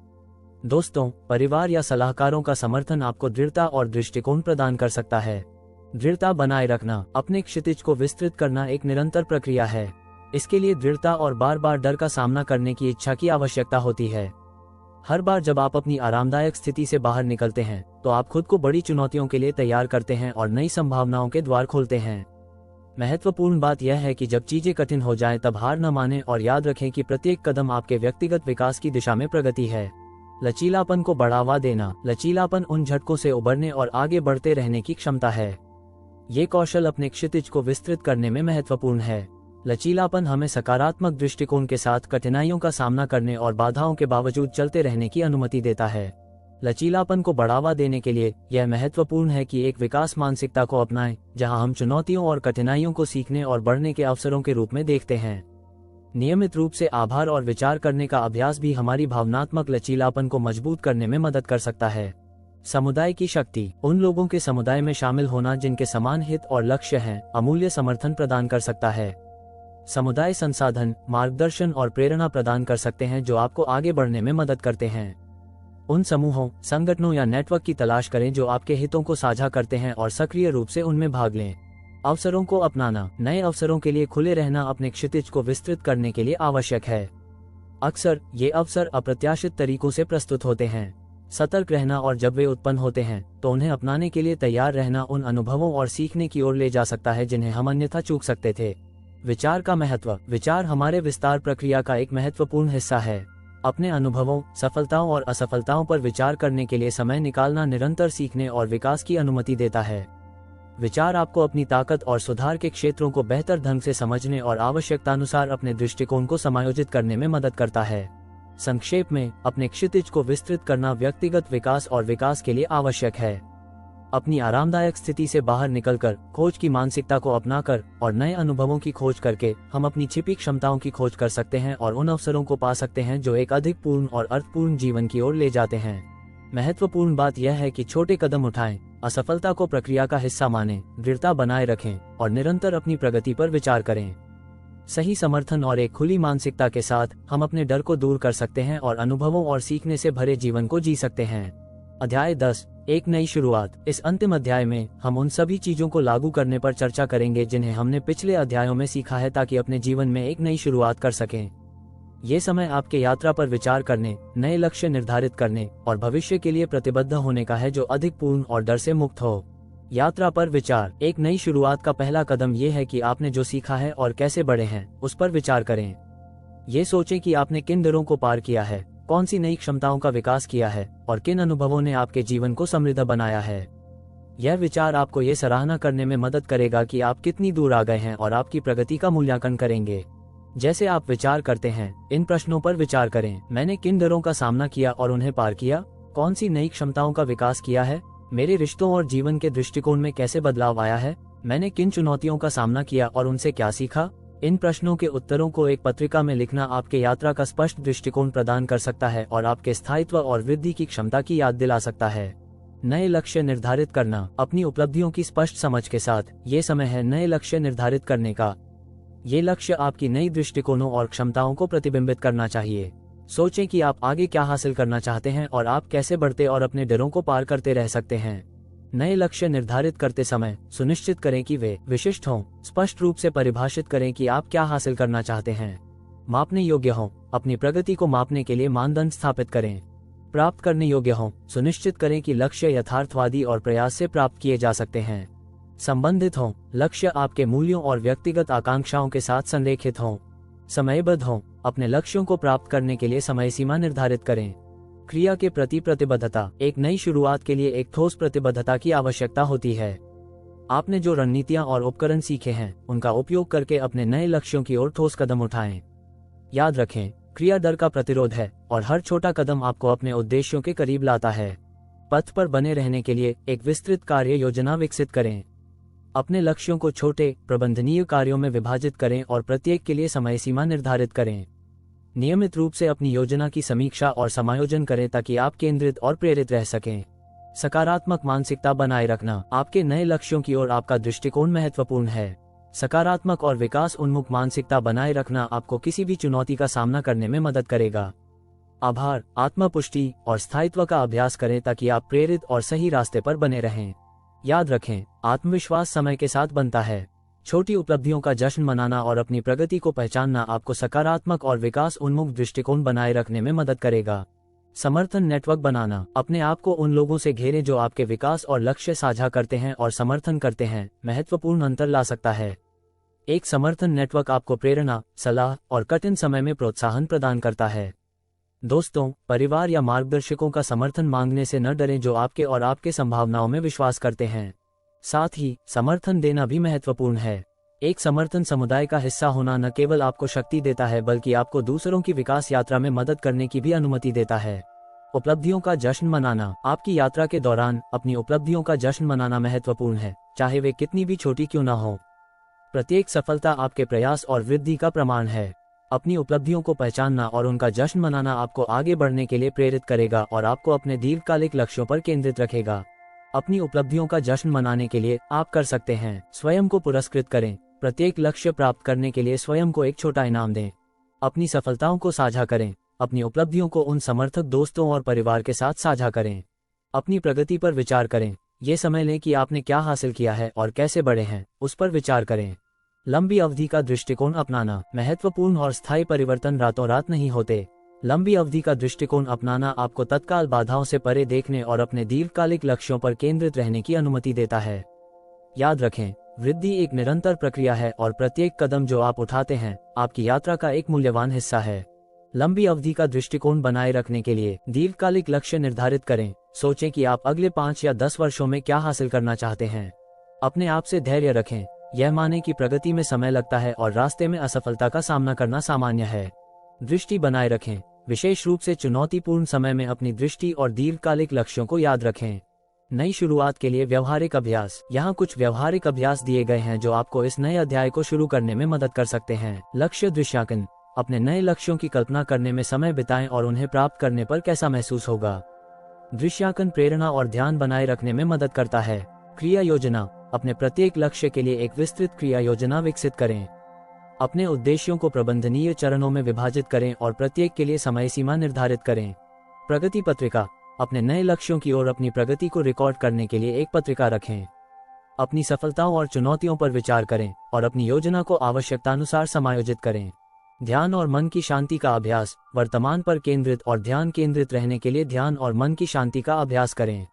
दोस्तों, परिवार या सलाहकारों का समर्थन आपको दृढ़ता और दृष्टिकोण प्रदान कर सकता है। दृढ़ता बनाए रखना। अपने क्षितिज को विस्तृत करना एक निरंतर प्रक्रिया है। इसके लिए दृढ़ता और बार बार डर का सामना करने की इच्छा की आवश्यकता होती है। हर बार जब आप अपनी आरामदायक स्थिति से बाहर निकलते हैं तो आप खुद को बड़ी चुनौतियों के लिए तैयार करते हैं और नई संभावनाओं के द्वार खोलते हैं। महत्वपूर्ण बात यह है कि जब चीजें कठिन हो जाएं तब हार न मानें और याद रखें कि प्रत्येक कदम आपके व्यक्तिगत विकास की दिशा में प्रगति है। लचीलापन को बढ़ावा देना। लचीलापन उन झटकों से उबरने और आगे बढ़ते रहने की क्षमता है। ये कौशल अपने क्षितिज को विस्तृत करने में महत्वपूर्ण है। लचीलापन हमें सकारात्मक दृष्टिकोण के साथ कठिनाइयों का सामना करने और बाधाओं के बावजूद चलते रहने की अनुमति देता है। लचीलापन को बढ़ावा देने के लिए यह महत्वपूर्ण है कि एक विकास मानसिकता को अपनाएं, जहां हम चुनौतियों और कठिनाइयों को सीखने और बढ़ने के अवसरों के रूप में देखते हैं। नियमित रूप से आभार और विचार करने का अभ्यास भी हमारी भावनात्मक लचीलापन को मजबूत करने में मदद कर सकता है। समुदाय की शक्ति। उन लोगों के समुदाय में शामिल होना जिनके समान हित और लक्ष्य हैं, अमूल्य समर्थन प्रदान कर सकता है। समुदाय संसाधन, मार्गदर्शन और प्रेरणा प्रदान कर सकते हैं जो आपको आगे बढ़ने में मदद करते हैं। उन समूहों, संगठनों या नेटवर्क की तलाश करें जो आपके हितों को साझा करते हैं और सक्रिय रूप से उनमें भाग लें। अवसरों को अपनाना। नए अवसरों के लिए खुले रहना अपने क्षितिज को विस्तृत करने के लिए आवश्यक है। अक्सर ये अवसर अप्रत्याशित तरीकों से प्रस्तुत होते हैं। सतर्क रहना और जब वे उत्पन्न होते हैं तो उन्हें अपनाने के लिए तैयार रहना उन अनुभवों और सीखने की ओर ले जा सकता है जिन्हें हम अन्यथा चूक सकते थे। विचार का महत्व। विचार हमारे विस्तार प्रक्रिया का एक महत्वपूर्ण हिस्सा है। अपने अनुभवों, सफलताओं और असफलताओं पर विचार करने के लिए समय निकालना निरंतर सीखने और विकास की अनुमति देता है। विचार आपको अपनी ताकत और सुधार के क्षेत्रों को बेहतर ढंग से समझने और आवश्यकतानुसार अपने दृष्टिकोण को समायोजित करने में मदद करता है। संक्षेप में, अपने क्षितिज को विस्तृत करना व्यक्तिगत विकास और विकास के लिए आवश्यक है। अपनी आरामदायक स्थिति से बाहर निकलकर, खोज की मानसिकता को अपनाकर और नए अनुभवों की खोज करके हम अपनी छिपी क्षमताओं की खोज कर सकते हैं और उन अवसरों को पा सकते हैं जो एक अधिक पूर्ण और अर्थपूर्ण जीवन की ओर ले जाते हैं। महत्वपूर्ण बात यह है कि छोटे कदम उठाएं, असफलता को प्रक्रिया का हिस्सा मानें, दृढ़ता बनाए रखें और निरंतर अपनी प्रगति पर विचार करें। सही समर्थन और एक खुली मानसिकता के साथ हम अपने डर को दूर कर सकते हैं और अनुभवों और सीखने से भरे जीवन को जी सकते हैं। अध्याय 10, एक नई शुरुआत। इस अंतिम अध्याय में हम उन सभी चीजों को लागू करने पर चर्चा करेंगे जिन्हें हमने पिछले अध्यायों में सीखा है ताकि अपने जीवन में एक नई शुरुआत कर सकें। ये समय आपके यात्रा पर विचार करने, नए लक्ष्य निर्धारित करने और भविष्य के लिए प्रतिबद्ध होने का है जो अधिक पूर्ण और डर से मुक्त हो। यात्रा पर विचार। एक नई शुरुआत का पहला कदम ये है कि आपने जो सीखा है और कैसे बढ़े हैं उस पर विचार करें। ये सोचें कि आपने किन डरों को पार किया है, कौन सी नई क्षमताओं का विकास किया है और किन अनुभवों ने आपके जीवन को समृद्ध बनाया है। यह विचार आपको ये सराहना करने में मदद करेगा कि आप कितनी दूर आ गए हैं और आपकी प्रगति का मूल्यांकन करेंगे। जैसे आप विचार करते हैं, इन प्रश्नों पर विचार करें। मैंने किन डरों का सामना किया और उन्हें पार किया? कौन सी नई क्षमताओं का विकास किया है? मेरे रिश्तों और जीवन के दृष्टिकोण में कैसे बदलाव आया है? मैंने किन चुनौतियों का सामना किया और उनसे क्या सीखा? इन प्रश्नों के उत्तरों को एक पत्रिका में लिखना आपके यात्रा का स्पष्ट दृष्टिकोण प्रदान कर सकता है और आपके स्थायित्व और वृद्धि की क्षमता की याद दिला सकता है। नए लक्ष्य निर्धारित करना। अपनी उपलब्धियों की स्पष्ट समझ के साथ ये समय है नए लक्ष्य निर्धारित करने का। ये लक्ष्य आपकी नई दृष्टिकोणों और क्षमताओं को प्रतिबिंबित करना चाहिए। सोचें कि आप आगे क्या हासिल करना चाहते हैं और आप कैसे बढ़ते और अपने डरों को पार करते रह सकते हैं। नए लक्ष्य निर्धारित करते समय सुनिश्चित करें कि वे विशिष्ट हों। स्पष्ट रूप से परिभाषित करें कि आप क्या हासिल करना चाहते हैं। मापने योग्य हों। अपनी प्रगति को मापने के लिए मानदंड स्थापित करें। प्राप्त करने योग्य हों। सुनिश्चित करें कि लक्ष्य यथार्थवादी और प्रयास से प्राप्त किए जा सकते हैं। संबंधित हों। लक्ष्य आपके मूल्यों और व्यक्तिगत आकांक्षाओं के साथ संरेखित हों। समयबद्ध हों। अपने लक्ष्यों को प्राप्त करने के लिए समय सीमा निर्धारित करें। क्रिया के प्रति प्रतिबद्धता। एक नई शुरुआत के लिए एक ठोस प्रतिबद्धता की आवश्यकता होती है। आपने जो रणनीतियां और उपकरण सीखे हैं उनका उपयोग करके अपने नए लक्ष्यों की ओर ठोस कदम उठाएं। याद रखें, क्रिया डर का प्रतिरोध है और हर छोटा कदम आपको अपने उद्देश्यों के करीब लाता है। पथ पर बने रहने के लिए एक विस्तृत कार्य योजना विकसित करें। अपने लक्ष्यों को छोटे, प्रबंधनीय कार्यों में विभाजित करें और प्रत्येक के लिए समय सीमा निर्धारित करें। नियमित रूप से अपनी योजना की समीक्षा और समायोजन करें ताकि आप केंद्रित और प्रेरित रह सकें। सकारात्मक मानसिकता बनाए रखना। आपके नए लक्ष्यों की ओर आपका दृष्टिकोण महत्वपूर्ण है। सकारात्मक और विकास उन्मुख मानसिकता बनाए रखना आपको किसी भी चुनौती का सामना करने में मदद करेगा। आभार, आत्मपुष्टि और स्थायित्व का अभ्यास करें ताकि आप प्रेरित और सही रास्ते पर बने रहें। याद रखें, आत्मविश्वास समय के साथ बनता है। छोटी उपलब्धियों का जश्न मनाना और अपनी प्रगति को पहचानना आपको सकारात्मक और विकास उन्मुख दृष्टिकोण बनाए रखने में मदद करेगा। समर्थन नेटवर्क बनाना। अपने आप को उन लोगों से घेरें जो आपके विकास और लक्ष्य साझा करते हैं और समर्थन करते हैं। महत्वपूर्ण अंतर ला सकता है। एक समर्थन नेटवर्क आपको प्रेरणा, सलाह और कठिन समय में प्रोत्साहन प्रदान करता है। दोस्तों, परिवार या मार्गदर्शकों का समर्थन मांगने से न डरें जो आपके और आपके संभावनाओं में विश्वास करते हैं। साथ ही समर्थन देना भी महत्वपूर्ण है। एक समर्थन समुदाय का हिस्सा होना न केवल आपको शक्ति देता है बल्कि आपको दूसरों की विकास यात्रा में मदद करने की भी अनुमति देता है। उपलब्धियों का जश्न मनाना। आपकी यात्रा के दौरान अपनी उपलब्धियों का जश्न मनाना महत्वपूर्ण है, चाहे वे कितनी भी छोटी क्यों न हो। प्रत्येक सफलता आपके प्रयास और वृद्धि का प्रमाण है। अपनी उपलब्धियों को पहचानना और उनका जश्न मनाना आपको आगे बढ़ने के लिए प्रेरित करेगा और आपको अपने दीर्घकालिक लक्ष्यों पर केंद्रित रखेगा। अपनी उपलब्धियों का जश्न मनाने के लिए आप कर सकते हैं, स्वयं को पुरस्कृत करें। प्रत्येक लक्ष्य प्राप्त करने के लिए स्वयं को एक छोटा इनाम दें। अपनी सफलताओं को साझा करें। अपनी उपलब्धियों को उन समर्थक दोस्तों और परिवार के साथ साझा करें। अपनी प्रगति पर विचार करें। ये समय लें कि आपने क्या हासिल किया है और कैसे बढ़े हैं, उस पर विचार करें। लंबी अवधि का दृष्टिकोण अपनाना। महत्वपूर्ण और स्थायी परिवर्तन रातों रात नहीं होते। लंबी अवधि का दृष्टिकोण अपनाना आपको तत्काल बाधाओं से परे देखने और अपने दीर्घकालिक लक्ष्यों पर केंद्रित रहने की अनुमति देता है। याद रखें, वृद्धि एक निरंतर प्रक्रिया है और प्रत्येक कदम जो आप उठाते हैं आपकी यात्रा का एक मूल्यवान हिस्सा है। लंबी अवधि का दृष्टिकोण बनाए रखने के लिए दीर्घकालिक लक्ष्य निर्धारित करें। सोचें कि आप अगले 5 या 10 वर्षों में क्या हासिल करना चाहते हैं। अपने आप से धैर्य रखें। यह माने कि प्रगति में समय लगता है और रास्ते में असफलता का सामना करना सामान्य है। दृष्टि बनाए रखें। विशेष रूप से चुनौतीपूर्ण समय में अपनी दृष्टि और दीर्घकालिक लक्ष्यों को याद रखें। नई शुरुआत के लिए व्यवहारिक अभ्यास। यहाँ कुछ व्यवहारिक अभ्यास दिए गए हैं जो आपको इस नए अध्याय को शुरू करने में मदद कर सकते हैं। लक्ष्य दृश्यांकन। अपने नए लक्ष्यों की कल्पना करने में समय बिताएं और उन्हें प्राप्त करने पर कैसा महसूस होगा। दृश्यांकन प्रेरणा और ध्यान बनाए रखने में मदद करता है। क्रिया योजना। अपने प्रत्येक लक्ष्य के लिए एक विस्तृत क्रिया योजना विकसित करें। अपने उद्देश्यों को प्रबंधनीय चरणों में विभाजित करें और प्रत्येक के लिए समय सीमा निर्धारित करें। प्रगति पत्रिका। अपने नए लक्ष्यों की ओर अपनी प्रगति को रिकॉर्ड करने के लिए एक पत्रिका रखें। अपनी सफलताओं और चुनौतियों पर विचार करें और अपनी योजना को आवश्यकतानुसार समायोजित करें। ध्यान और मन की शांति का अभ्यास। वर्तमान पर केंद्रित और ध्यान केंद्रित रहने के लिए ध्यान और मन की शांति का अभ्यास करें।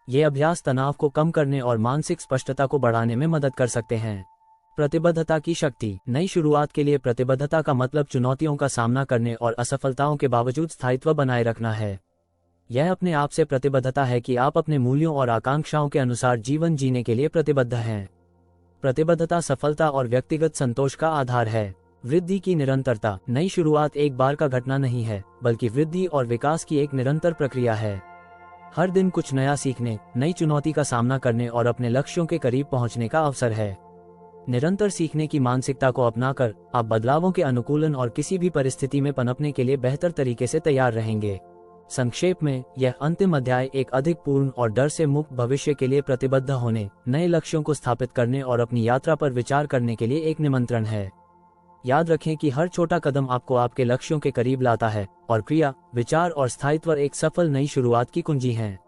ये अभ्यास तनाव को कम करने और मानसिक स्पष्टता को बढ़ाने में मदद कर सकते हैं। प्रतिबद्धता की शक्ति। नई शुरुआत के लिए प्रतिबद्धता का मतलब चुनौतियों का सामना करने और असफलताओं के बावजूद स्थायित्व बनाए रखना है। यह अपने आप से प्रतिबद्धता है कि आप अपने मूल्यों और आकांक्षाओं के अनुसार जीवन जीने के लिए प्रतिबद्ध हैं। प्रतिबद्धता सफलता और व्यक्तिगत संतोष का आधार है। वृद्धि की निरंतरता। नई शुरुआत एक बार का घटना नहीं है, बल्कि वृद्धि और विकास की एक निरंतर प्रक्रिया है। हर दिन कुछ नया सीखने, नई चुनौती का सामना करने और अपने लक्ष्यों के करीब पहुंचने का अवसर है। निरंतर सीखने की मानसिकता को अपनाकर आप बदलावों के अनुकूलन और किसी भी परिस्थिति में पनपने के लिए बेहतर तरीके से तैयार रहेंगे। संक्षेप में, यह अंतिम अध्याय एक अधिक पूर्ण और डर से मुक्त भविष्य के लिए प्रतिबद्ध होने, नए लक्ष्यों को स्थापित करने और अपनी यात्रा पर विचार करने के लिए एक निमंत्रण है। याद रखें कि हर छोटा कदम आपको आपके लक्ष्यों के करीब लाता है और क्रिया, विचार और स्थायित्व एक सफल नई शुरुआत की कुंजी हैं।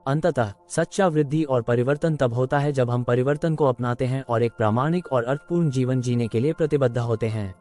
अंततः सच्चा वृद्धि और परिवर्तन तब होता है जब हम परिवर्तन को अपनाते हैं और एक प्रामाणिक और अर्थपूर्ण जीवन जीने के लिए प्रतिबद्ध होते हैं।